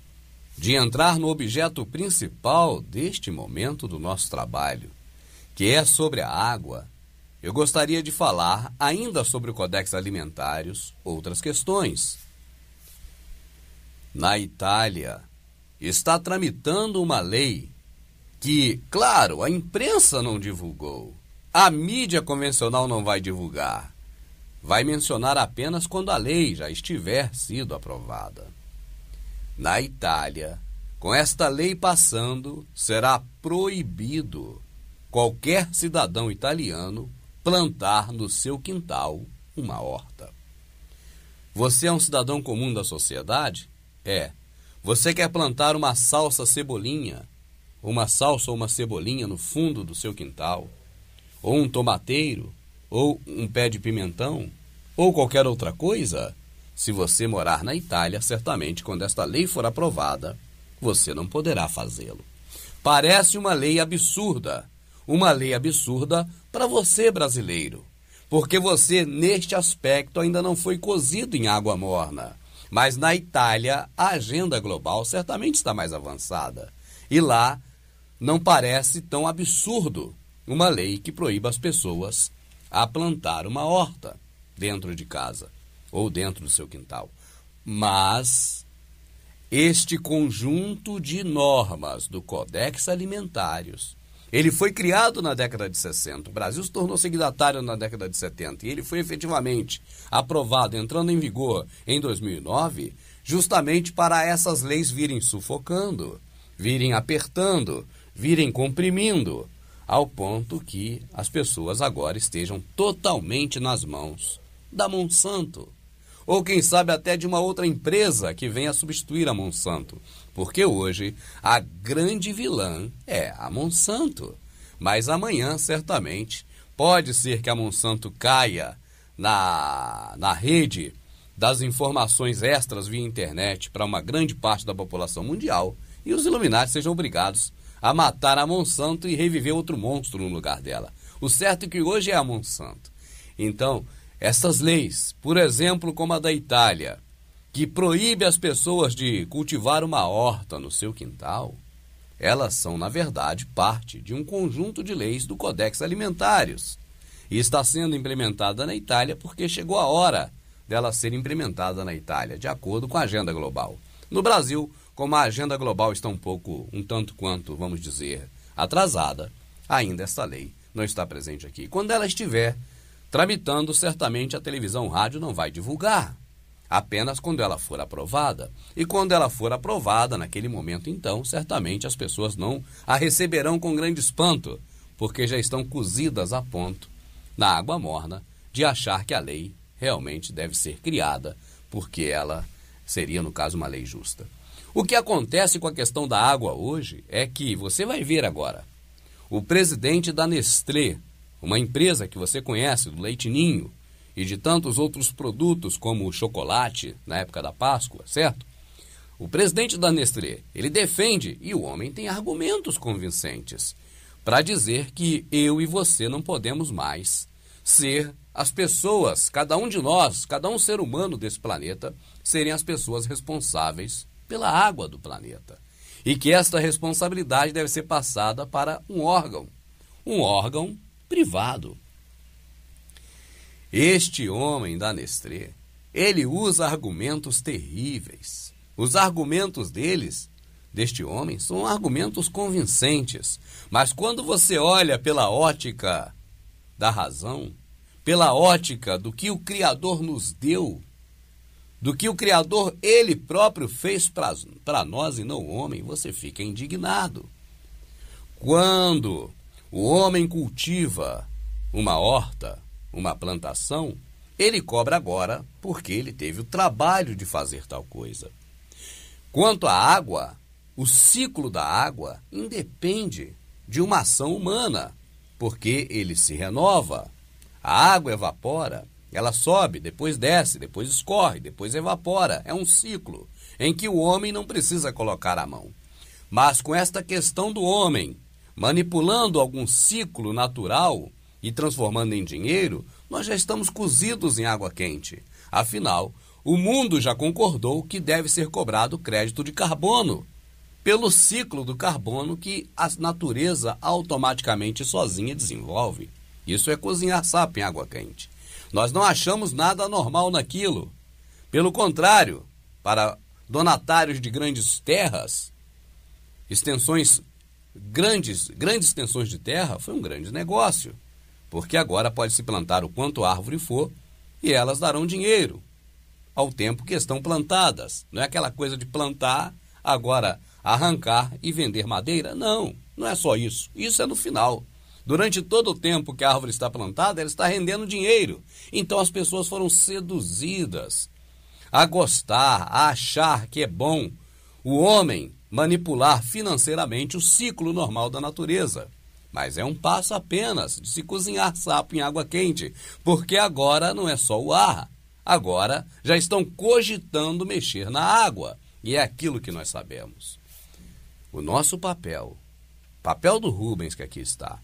Speaker 1: de entrar no objeto principal deste momento do nosso trabalho, que é sobre a água, eu gostaria de falar ainda sobre o Codex Alimentários, outras questões. Na Itália, está tramitando uma lei que, claro, a imprensa não divulgou, a mídia convencional não vai divulgar, vai mencionar apenas quando a lei já estiver sido aprovada. Na Itália, com esta lei passando, será proibido qualquer cidadão italiano plantar no seu quintal uma horta. Você é um cidadão comum da sociedade? É. Você quer plantar uma salsa cebolinha, uma salsa ou uma cebolinha no fundo do seu quintal? Ou um tomateiro? Ou um pé de pimentão? Ou qualquer outra coisa? Se você morar na Itália, certamente, quando esta lei for aprovada, você não poderá fazê-lo. Parece uma lei absurda para você, brasileiro, porque você, neste aspecto, ainda não foi cozido em água morna. Mas na Itália, a agenda global certamente está mais avançada. E lá não parece tão absurdo uma lei que proíba as pessoas a plantar uma horta dentro de casa ou dentro do seu quintal. Mas este conjunto de normas do Codex Alimentários, ele foi criado na década de 60, o Brasil se tornou signatário na década de 70, e ele foi efetivamente aprovado, entrando em vigor em 2009, justamente para essas leis virem sufocando, virem apertando, virem comprimindo, ao ponto que as pessoas agora estejam totalmente nas mãos da Monsanto. Ou quem sabe até de uma outra empresa que venha substituir a Monsanto. Porque hoje a grande vilã é a Monsanto. Mas amanhã, certamente, pode ser que a Monsanto caia na rede das informações extras via internet para uma grande parte da população mundial e os Illuminati sejam obrigados a matar a Monsanto e reviver outro monstro no lugar dela. O certo é que hoje é a Monsanto. Então, essas leis, por exemplo, como a da Itália, que proíbe as pessoas de cultivar uma horta no seu quintal, elas são, na verdade, parte de um conjunto de leis do Codex Alimentários. E está sendo implementada na Itália porque chegou a hora dela ser implementada na Itália, de acordo com a agenda global. No Brasil, como a agenda global está um tanto quanto, vamos dizer, atrasada, ainda essa lei não está presente aqui. Quando ela estiver tramitando, certamente a televisão e o rádio não vai divulgar, apenas quando ela for aprovada. E quando ela for aprovada, naquele momento, então, certamente as pessoas não a receberão com grande espanto, porque já estão cozidas a ponto, na água morna, de achar que a lei realmente deve ser criada, porque ela seria, no caso, uma lei justa. O que acontece com a questão da água hoje é que, você vai ver agora, o presidente da Nestlé, uma empresa que você conhece, do Leite Ninho, e de tantos outros produtos como o chocolate na época da Páscoa, certo? O presidente da Nestlé, ele defende, e o homem tem argumentos convincentes, para dizer que eu e você não podemos mais ser as pessoas, cada um de nós, cada um ser humano desse planeta, serem as pessoas responsáveis pela água do planeta. E que esta responsabilidade deve ser passada para um órgão privado. Este homem da Nestlé, ele usa argumentos terríveis. Os argumentos deles deste homem são argumentos convincentes. Mas quando você olha pela ótica da razão, pela ótica do que o Criador nos deu, do que o Criador ele próprio fez para nós e não o homem, você fica indignado. Quando o homem cultiva uma horta, uma plantação, ele cobra agora porque ele teve o trabalho de fazer tal coisa. Quanto à água, o ciclo da água independe de uma ação humana, porque ele se renova. A água evapora, ela sobe, depois desce, depois escorre, depois evapora. É um ciclo em que o homem não precisa colocar a mão. Mas com esta questão do homem manipulando algum ciclo natural e transformando em dinheiro, nós já estamos cozidos em água quente. Afinal, o mundo já concordou que deve ser cobrado crédito de carbono pelo ciclo do carbono que a natureza automaticamente sozinha desenvolve. Isso é cozinhar sapo em água quente. Nós não achamos nada normal naquilo. Pelo contrário, para donatários de grandes terras, grandes extensões de terra, foi um grande negócio. Porque agora pode-se plantar o quanto árvore for e elas darão dinheiro ao tempo que estão plantadas. Não é aquela coisa de plantar, agora arrancar e vender madeira. Não, não é só isso. Isso é no final. Durante todo o tempo que a árvore está plantada, ela está rendendo dinheiro. Então as pessoas foram seduzidas a gostar, a achar que é bom o homem manipular financeiramente o ciclo normal da natureza. Mas é um passo apenas de se cozinhar sapo em água quente, porque agora não é só o ar. Agora já estão cogitando mexer na água. E é aquilo que nós sabemos. O nosso papel do Rubens que aqui está,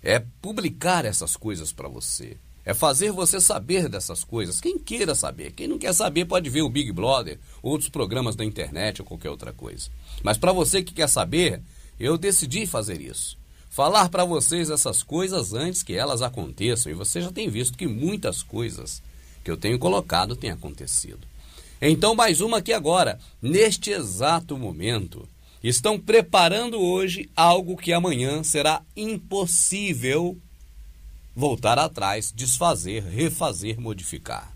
Speaker 1: é publicar essas coisas para você. É fazer você saber dessas coisas. Quem queira saber. Quem não quer saber pode ver o Big Brother, outros programas da internet ou qualquer outra coisa. Mas para você que quer saber, eu decidi fazer isso. Falar para vocês essas coisas antes que elas aconteçam. E você já tem visto que muitas coisas que eu tenho colocado têm acontecido. Então, mais uma aqui agora. Neste exato momento, estão preparando hoje algo que amanhã será impossível voltar atrás, desfazer, refazer, modificar.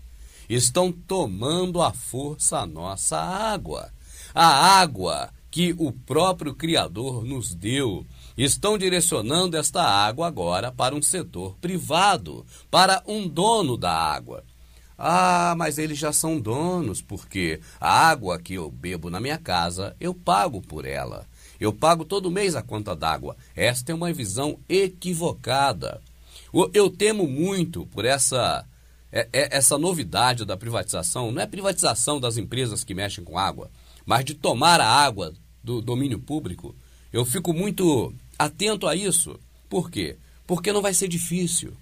Speaker 1: Estão tomando à força a nossa água. A água que o próprio Criador nos deu. Estão direcionando esta água agora para um setor privado, para um dono da água. Ah, mas eles já são donos, porque a água que eu bebo na minha casa, eu pago por ela. Eu pago todo mês a conta d'água. Esta é uma visão equivocada. Eu temo muito por essa novidade da privatização. Não é privatização das empresas que mexem com água, mas de tomar a água do domínio público. Eu fico muito atento a isso. Por quê? Porque não vai ser difícil.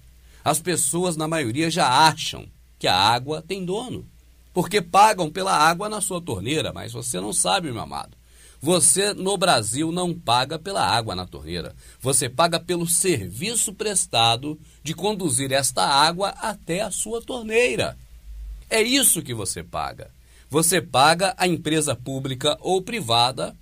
Speaker 1: As pessoas, na maioria, já acham que a água tem dono, porque pagam pela água na sua torneira, mas você não sabe, meu amado. Você, no Brasil, não paga pela água na torneira. Você paga pelo serviço prestado de conduzir esta água até a sua torneira. É isso que você paga. Você paga a empresa pública ou privada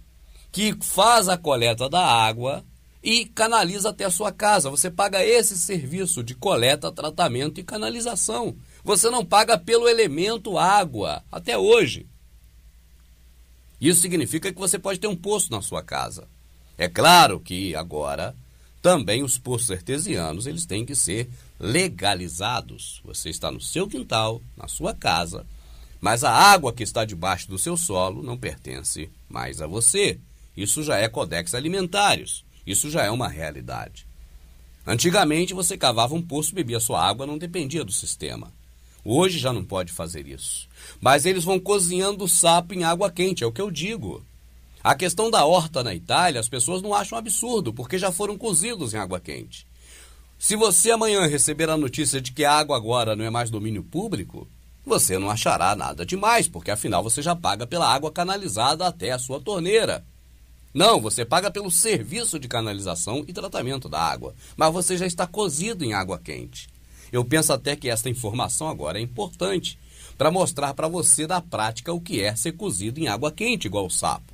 Speaker 1: que faz a coleta da água e canaliza até a sua casa. Você paga esse serviço de coleta, tratamento e canalização. Você não paga pelo elemento água, até hoje. Isso significa que você pode ter um poço na sua casa. É claro que agora também os poços artesianos eles têm que ser legalizados. Você está no seu quintal, na sua casa, mas a água que está debaixo do seu solo não pertence mais a você. Isso já é Codex Alimentários. Isso já é uma realidade. Antigamente você cavava um poço, bebia sua água, não dependia do sistema. Hoje já não pode fazer isso. Mas eles vão cozinhando o sapo em água quente, é o que eu digo. A questão da horta na Itália, as pessoas não acham absurdo, porque já foram cozidos em água quente. Se você amanhã receber a notícia de que a água agora não é mais domínio público, você não achará nada demais, porque afinal você já paga pela água canalizada até a sua torneira. Não, você paga pelo serviço de canalização e tratamento da água, mas você já está cozido em água quente. Eu penso até que esta informação agora é importante para mostrar para você da prática o que é ser cozido em água quente, igual o sapo.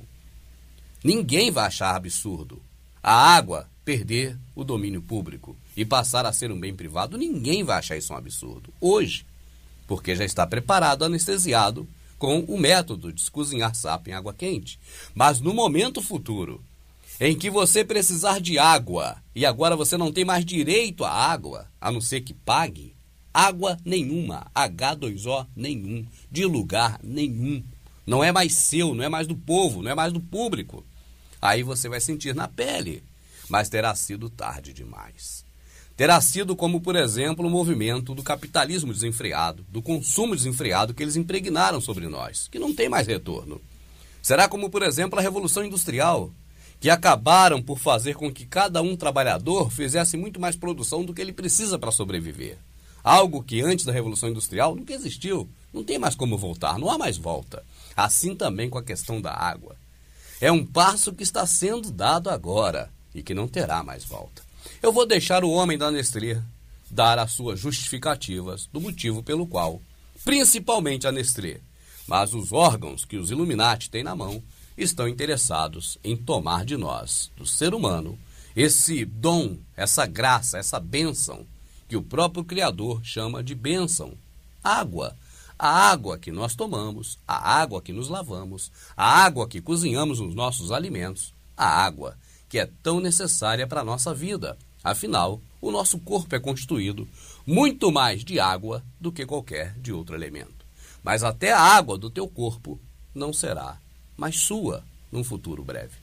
Speaker 1: Ninguém vai achar absurdo a água perder o domínio público e passar a ser um bem privado. Ninguém vai achar isso um absurdo hoje, porque já está preparado, anestesiado com o método de se cozinhar sapo em água quente. Mas no momento futuro, em que você precisar de água e agora você não tem mais direito à água, a não ser que pague, água nenhuma, H2O nenhum, de lugar nenhum, não é mais seu, não é mais do povo, não é mais do público. Aí você vai sentir na pele, mas terá sido tarde demais. Terá sido como, por exemplo, o movimento do capitalismo desenfreado, do consumo desenfreado que eles impregnaram sobre nós, que não tem mais retorno. Será como, por exemplo, a Revolução Industrial, que acabaram por fazer com que cada trabalhador fizesse muito mais produção do que ele precisa para sobreviver. Algo que antes da Revolução Industrial nunca existiu, não tem mais como voltar, não há mais volta. Assim também com a questão da água. É um passo que está sendo dado agora e que não terá mais volta. Eu vou deixar o homem da Nestlé dar as suas justificativas do motivo pelo qual, principalmente a Nestlé, mas os órgãos que os Illuminati têm na mão, estão interessados em tomar de nós, do ser humano, esse dom, essa graça, essa bênção, que o próprio Criador chama de bênção. Água. A água que nós tomamos, a água que nos lavamos, a água que cozinhamos os nossos alimentos, a água que é tão necessária para a nossa vida. Afinal, o nosso corpo é constituído muito mais de água do que qualquer de outro elemento. Mas até a água do teu corpo não será mais sua num futuro breve.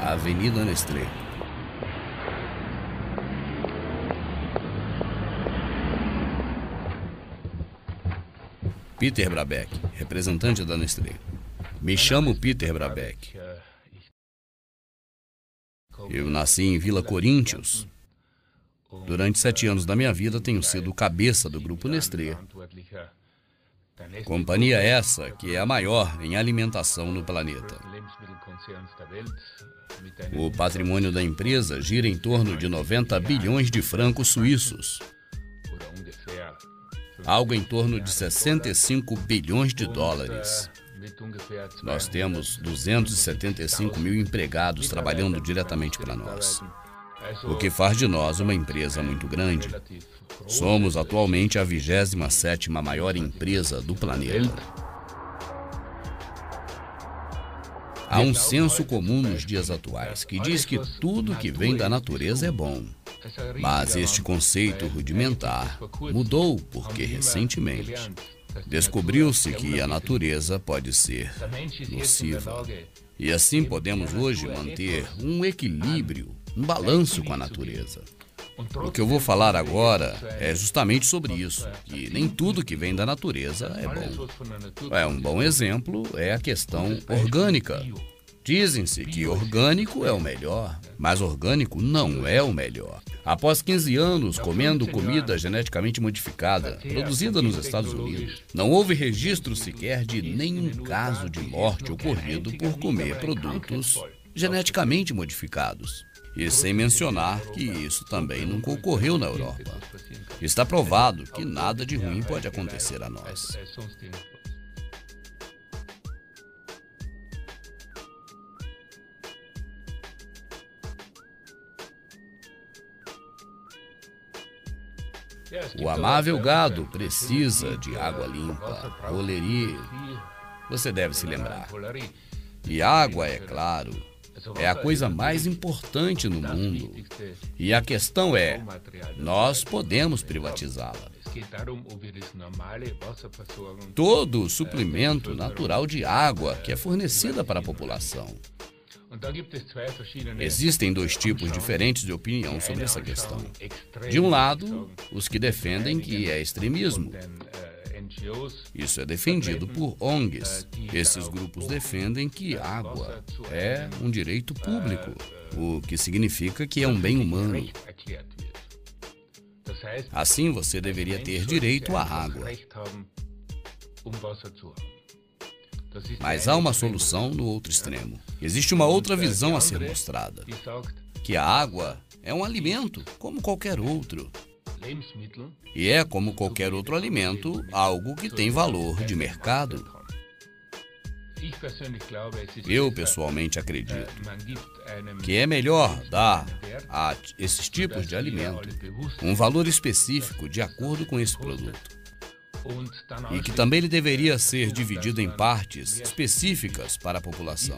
Speaker 7: A Avenida Nestlé. Peter Brabeck, representante da Nestlé. Me chamo Peter Brabeck. Eu nasci em Vila Corinthians. Durante 7 anos da minha vida tenho sido o cabeça do grupo Nestlé. Companhia essa que é a maior em alimentação no planeta. O patrimônio da empresa gira em torno de 90 bilhões de francos suíços. Algo em torno de 65 bilhões de dólares. Nós temos 275 mil empregados trabalhando diretamente para nós, o que faz de nós uma empresa muito grande. Somos atualmente a 27ª maior empresa do planeta. Há um senso comum nos dias atuais que diz que tudo que vem da natureza é bom. Mas este conceito rudimentar mudou porque recentemente descobriu-se que a natureza pode ser nociva. E assim podemos hoje manter um equilíbrio, um balanço com a natureza. O que eu vou falar agora é justamente sobre isso, que nem tudo que vem da natureza é bom. Um bom exemplo é a questão orgânica. Dizem-se que orgânico é o melhor, mas orgânico não é o melhor. Após 15 anos comendo comida geneticamente modificada, produzida nos Estados Unidos, não houve registro sequer de nenhum caso de morte ocorrido por comer produtos geneticamente modificados. E sem mencionar que isso também nunca ocorreu na Europa. Está provado que nada de ruim pode acontecer a nós. O amável gado precisa de água limpa, rolerie. Você deve se lembrar. E água, é claro, é a coisa mais importante no mundo. E a questão é, nós podemos privatizá-la. Todo o suplemento natural de água que é fornecida para a população. Existem 2 tipos diferentes de opinião sobre essa questão. De um lado, os que defendem que é extremismo. Isso é defendido por ONGs. Esses grupos defendem que água é um direito público, o que significa que é um bem humano. Assim, você deveria ter direito à água. Mas há uma solução no outro extremo. Existe uma outra visão a ser mostrada, que a água é um alimento como qualquer outro. E é, como qualquer outro alimento, algo que tem valor de mercado. Eu, pessoalmente, acredito que é melhor dar a esses tipos de alimento um valor específico de acordo com esse produto. E que também ele deveria ser dividido em partes específicas para a população.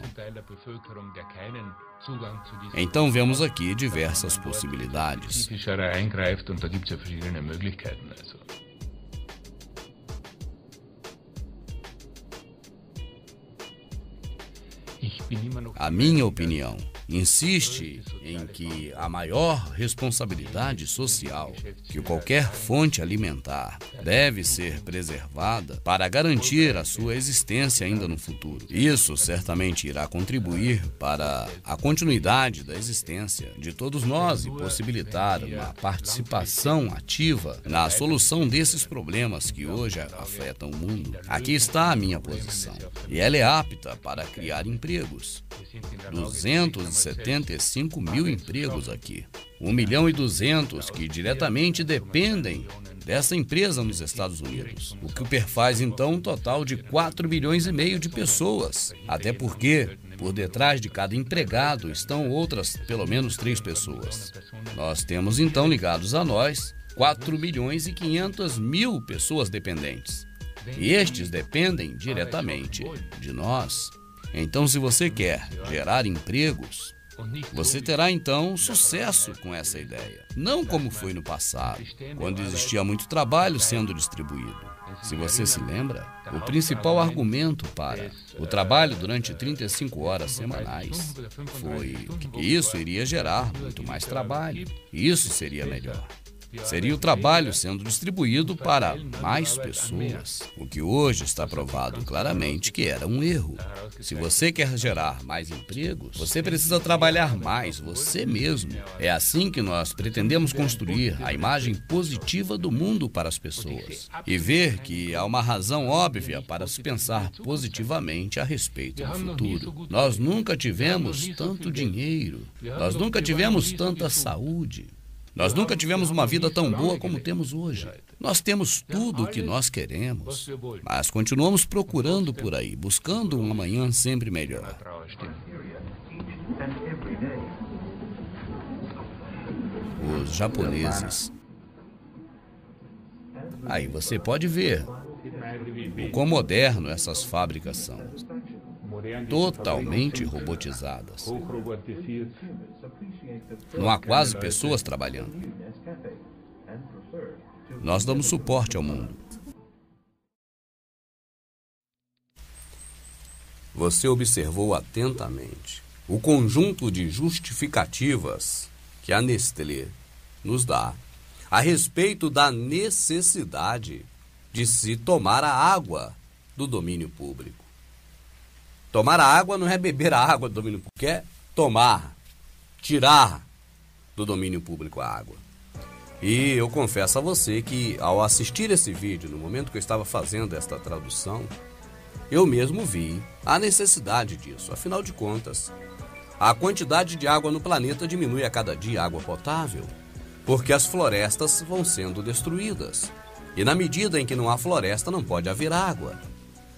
Speaker 7: Então vemos aqui diversas possibilidades. A minha opinião insiste em que a maior responsabilidade social que qualquer fonte alimentar deve ser preservada para garantir a sua existência ainda no futuro. Isso certamente irá contribuir para a continuidade da existência de todos nós e possibilitar uma participação ativa na solução desses problemas que hoje afetam o mundo. Aqui está a minha posição, e ela é apta para criar empregos. 275 mil empregos aqui. 1.200.000 que diretamente dependem dessa empresa nos Estados Unidos, o que perfaz então um total de 4,5 milhões de pessoas. Até porque, por detrás de cada empregado estão outras pelo menos 3 pessoas. Nós temos então ligados a nós 4.500.000 pessoas dependentes. E estes dependem diretamente de nós. Então, se você quer gerar empregos, você terá então sucesso com essa ideia. Não como foi no passado, quando existia muito trabalho sendo distribuído. Se você se lembra, o principal argumento para o trabalho durante 35 horas semanais foi que isso iria gerar muito mais trabalho. E isso seria melhor. Seria o trabalho sendo distribuído para mais pessoas, o que hoje está provado claramente que era um erro. Se você quer gerar mais empregos, você precisa trabalhar mais você mesmo. É assim que nós pretendemos construir a imagem positiva do mundo para as pessoas e ver que há uma razão óbvia para se pensar positivamente a respeito do futuro. Nós nunca tivemos tanto dinheiro, nós nunca tivemos tanta saúde. Nós nunca tivemos uma vida tão boa como temos hoje. Nós temos tudo o que nós queremos, mas continuamos procurando por aí, buscando um amanhã sempre melhor. Os japoneses. Aí você pode ver o quão moderno essas fábricas são. Totalmente robotizadas. Não há quase pessoas trabalhando. Nós damos suporte ao mundo. Você observou atentamente o conjunto de justificativas que a Nestlé nos dá a respeito da necessidade de se tomar a água do domínio público. Tomar a água não é beber a água do domínio público, é tomar, tirar do domínio público a água. E eu confesso a você que ao assistir esse vídeo, no momento que eu estava fazendo esta tradução, eu mesmo vi a necessidade disso. Afinal de contas, a quantidade de água no planeta diminui a cada dia, água potável, porque as florestas vão sendo destruídas. E na medida em que não há floresta, não pode haver água.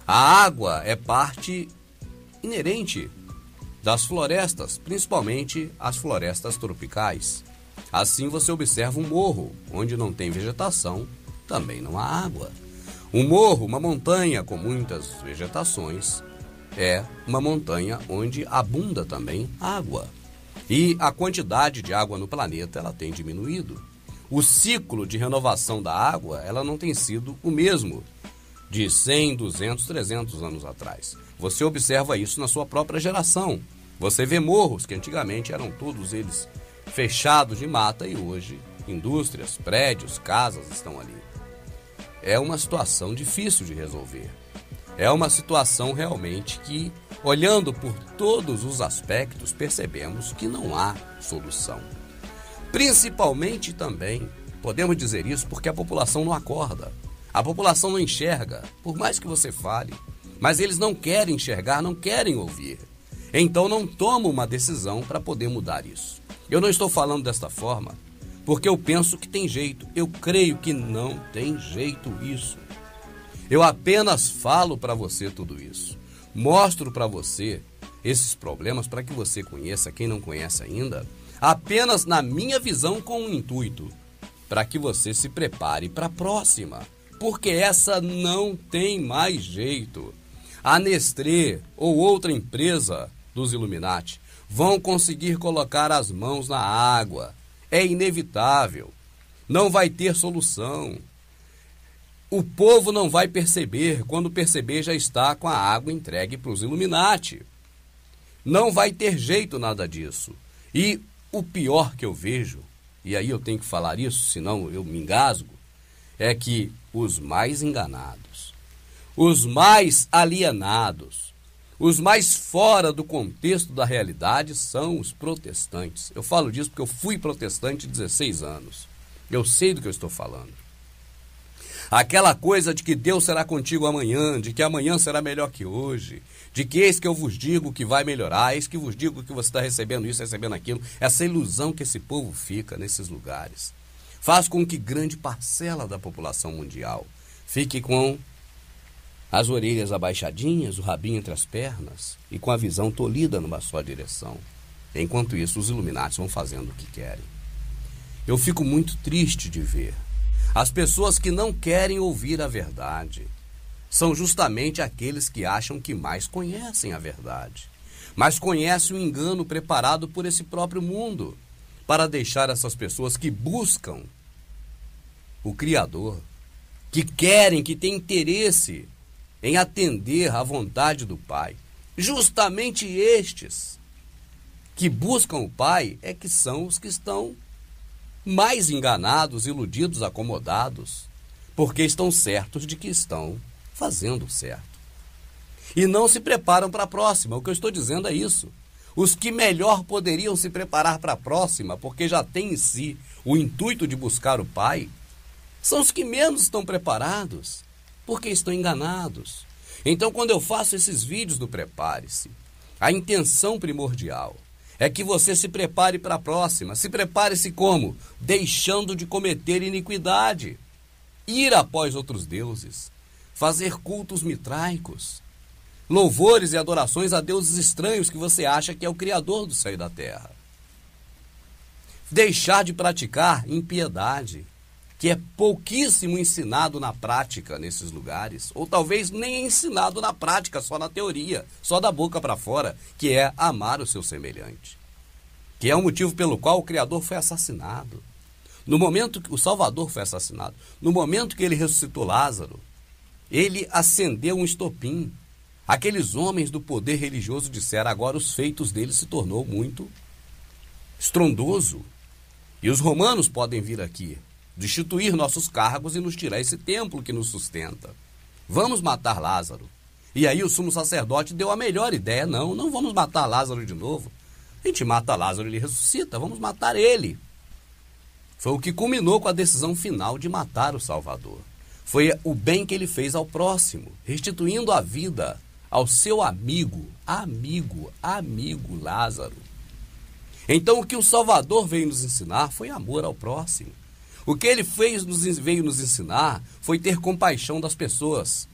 Speaker 7: A água é parte inerente das florestas, principalmente as florestas tropicais. Assim você observa um morro, onde não tem vegetação, também não há água. Um morro, uma montanha com muitas vegetações, é uma montanha onde abunda também água. E a quantidade de água no planeta ela tem diminuído. O ciclo de renovação da água ela não tem sido o mesmo de 100, 200, 300 anos atrás. Você observa isso na sua própria geração. Você vê morros que antigamente eram todos eles fechados de mata e hoje indústrias, prédios, casas estão ali. É uma situação difícil de resolver. É uma situação realmente que, olhando por todos os aspectos, percebemos que não há solução. Principalmente também, podemos dizer isso porque a população não acorda. A população não enxerga, por mais que você fale. Mas eles não querem enxergar, não querem ouvir. Então não tomam uma decisão para poder mudar isso. Eu não estou falando desta forma porque eu penso que tem jeito. Eu creio que não tem jeito isso. Eu apenas falo para você tudo isso
Speaker 1: mostro para você esses problemas para que você conheça, quem não conhece ainda, apenas na minha visão com um intuito, para que você se prepare para a próxima, porque essa não tem mais jeito. A Nestlé ou outra empresa dos Illuminati vão conseguir colocar as mãos na água. É inevitável. Não vai ter solução. O povo não vai perceber. Quando perceber, já está com a água entregue para os Illuminati. Não vai ter jeito nada disso. E o pior que eu vejo, e aí eu tenho que falar isso, senão eu me engasgo, é que os mais enganados, os mais alienados, os mais fora do contexto da realidade são os protestantes. Eu falo disso porque eu fui protestante 16 anos. Eu sei do que eu estou falando. Aquela coisa de que Deus será contigo amanhã, de que amanhã será melhor que hoje, de que eis que eu vos digo que vai melhorar, eis que vos digo que você está recebendo isso, recebendo aquilo. Essa ilusão que esse povo fica nesses lugares faz com que grande parcela da população mundial fique com as orelhas abaixadinhas, o rabinho entre as pernas e com a visão tolhida numa só direção. Enquanto isso, os Illuminati vão fazendo o que querem. Eu fico muito triste de ver as pessoas que não querem ouvir a verdade. São justamente aqueles que acham que mais conhecem a verdade, mas conhecem o engano preparado por esse próprio mundo para deixar essas pessoas que buscam o Criador, que querem, que têm interesse em atender à vontade do Pai. Justamente estes que buscam o Pai é que são os que estão mais enganados, iludidos, acomodados, porque estão certos de que estão fazendo certo. E não se preparam para a próxima. O que eu estou dizendo é isso. Os que melhor poderiam se preparar para a próxima, porque já têm em si o intuito de buscar o Pai, são os que menos estão preparados, porque estão enganados. Então, quando eu faço esses vídeos do Prepare-se, a intenção primordial é que você se prepare para a próxima. Se prepare-se como? Deixando de cometer iniquidade, ir após outros deuses, fazer cultos mitraicos, louvores e adorações a deuses estranhos que você acha que é o Criador do céu e da terra. Deixar de praticar impiedade, que é pouquíssimo ensinado na prática nesses lugares, ou talvez nem ensinado na prática, só na teoria, só da boca para fora, que é amar o seu semelhante, que é o motivo pelo qual o Criador foi assassinado. No momento que o Salvador foi assassinado, no momento que ele ressuscitou Lázaro, ele acendeu um estopim. Aqueles homens do poder religioso disseram, agora os feitos dele se tornou muito estrondoso. E os romanos podem vir aqui, destituir nossos cargos e nos tirar esse templo que nos sustenta. Vamos matar Lázaro. E aí o sumo sacerdote deu a melhor ideia, não vamos matar Lázaro de novo. A gente mata Lázaro e ele ressuscita, vamos matar ele. Foi o que culminou com a decisão final de matar o Salvador. Foi o bem que ele fez ao próximo, restituindo a vida ao seu amigo Lázaro. Então o que o Salvador veio nos ensinar foi amor ao próximo. O que ele veio nos ensinar foi ter compaixão das pessoas.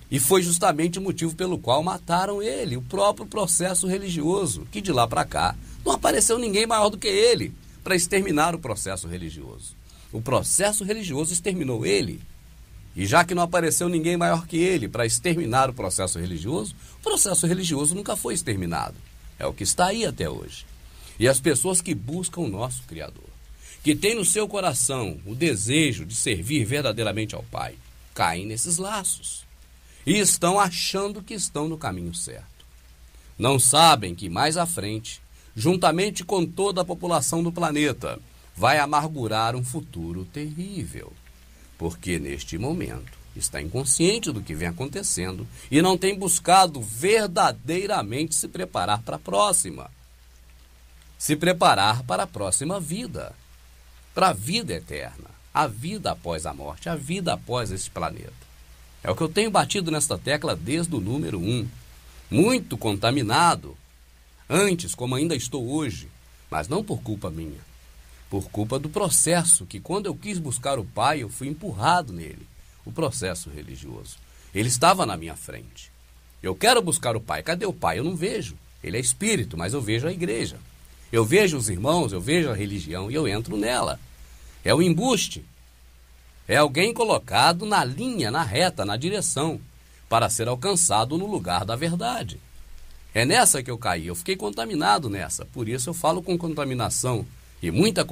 Speaker 1: E foi justamente o motivo pelo qual mataram ele, o próprio processo religioso, que de lá para cá não apareceu ninguém maior do que ele para exterminar o processo religioso. O processo religioso exterminou ele. E já que não apareceu ninguém maior que ele para exterminar o processo religioso nunca foi exterminado. É o que está aí até hoje. E as pessoas que buscam o nosso Criador, que têm no seu coração o desejo de servir verdadeiramente ao Pai, caem nesses laços e estão achando que estão no caminho certo. Não sabem que mais à frente, juntamente com toda a população do planeta, vai amargurar um futuro terrível. Porque neste momento está inconsciente do que vem acontecendo e não tem buscado verdadeiramente se preparar para a próxima. Se preparar para a próxima vida, para a vida eterna, a vida após a morte, a vida após este planeta. É o que eu tenho batido nesta tecla desde o número 1. Muito contaminado, antes como ainda estou hoje, mas não por culpa minha. Por culpa do processo, que quando eu quis buscar o Pai, eu fui empurrado nele. O processo religioso. Ele estava na minha frente. Eu quero buscar o Pai. Cadê o Pai? Eu não vejo. Ele é espírito, mas eu vejo a igreja. Eu vejo os irmãos, eu vejo a religião e eu entro nela. É o embuste. É alguém colocado na linha, na reta, na direção, para ser alcançado no lugar da verdade. É nessa que eu caí. Eu fiquei contaminado nessa. Por isso eu falo com contaminação e muita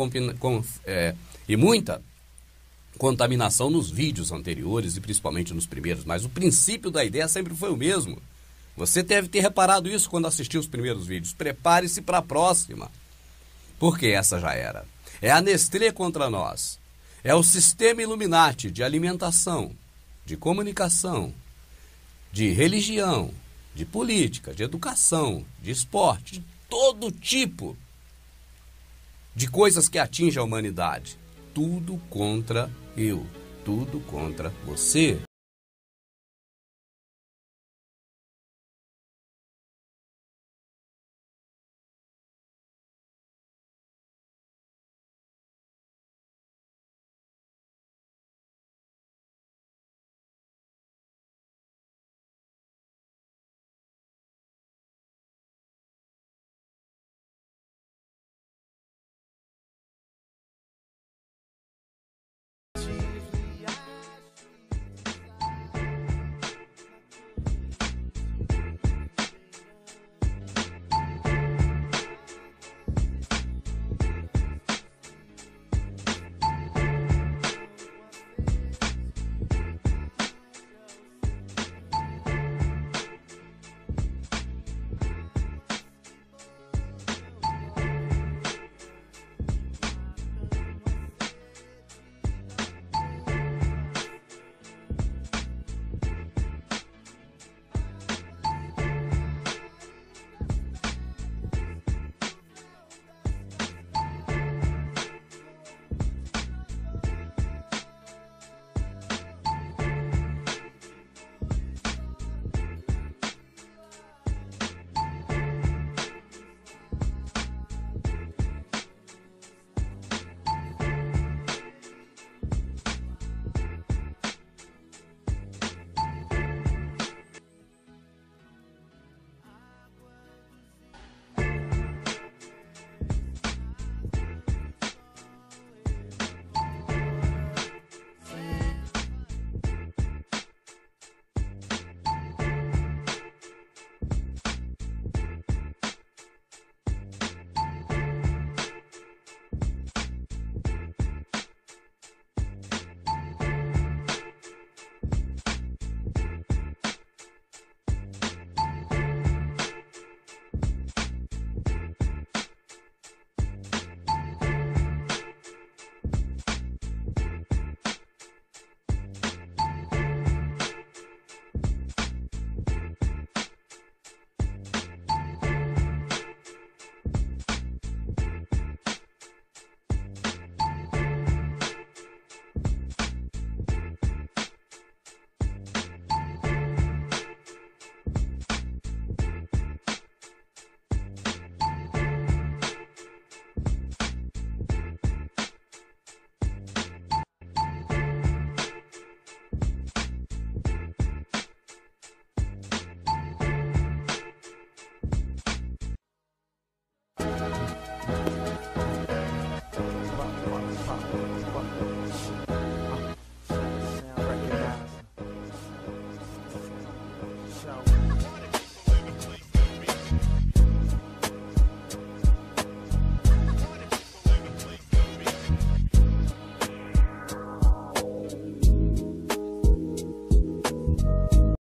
Speaker 1: contaminação nos vídeos anteriores e principalmente nos primeiros. Mas o princípio da ideia sempre foi o mesmo. Você deve ter reparado isso quando assistiu os primeiros vídeos. Prepare-se para a próxima. Porque essa já era. É a Nestlé contra nós. É o sistema Illuminati de alimentação, de comunicação, de religião, de política, de educação, de esporte, de todo tipo de coisas que atingem a humanidade. Tudo contra eu, tudo contra você.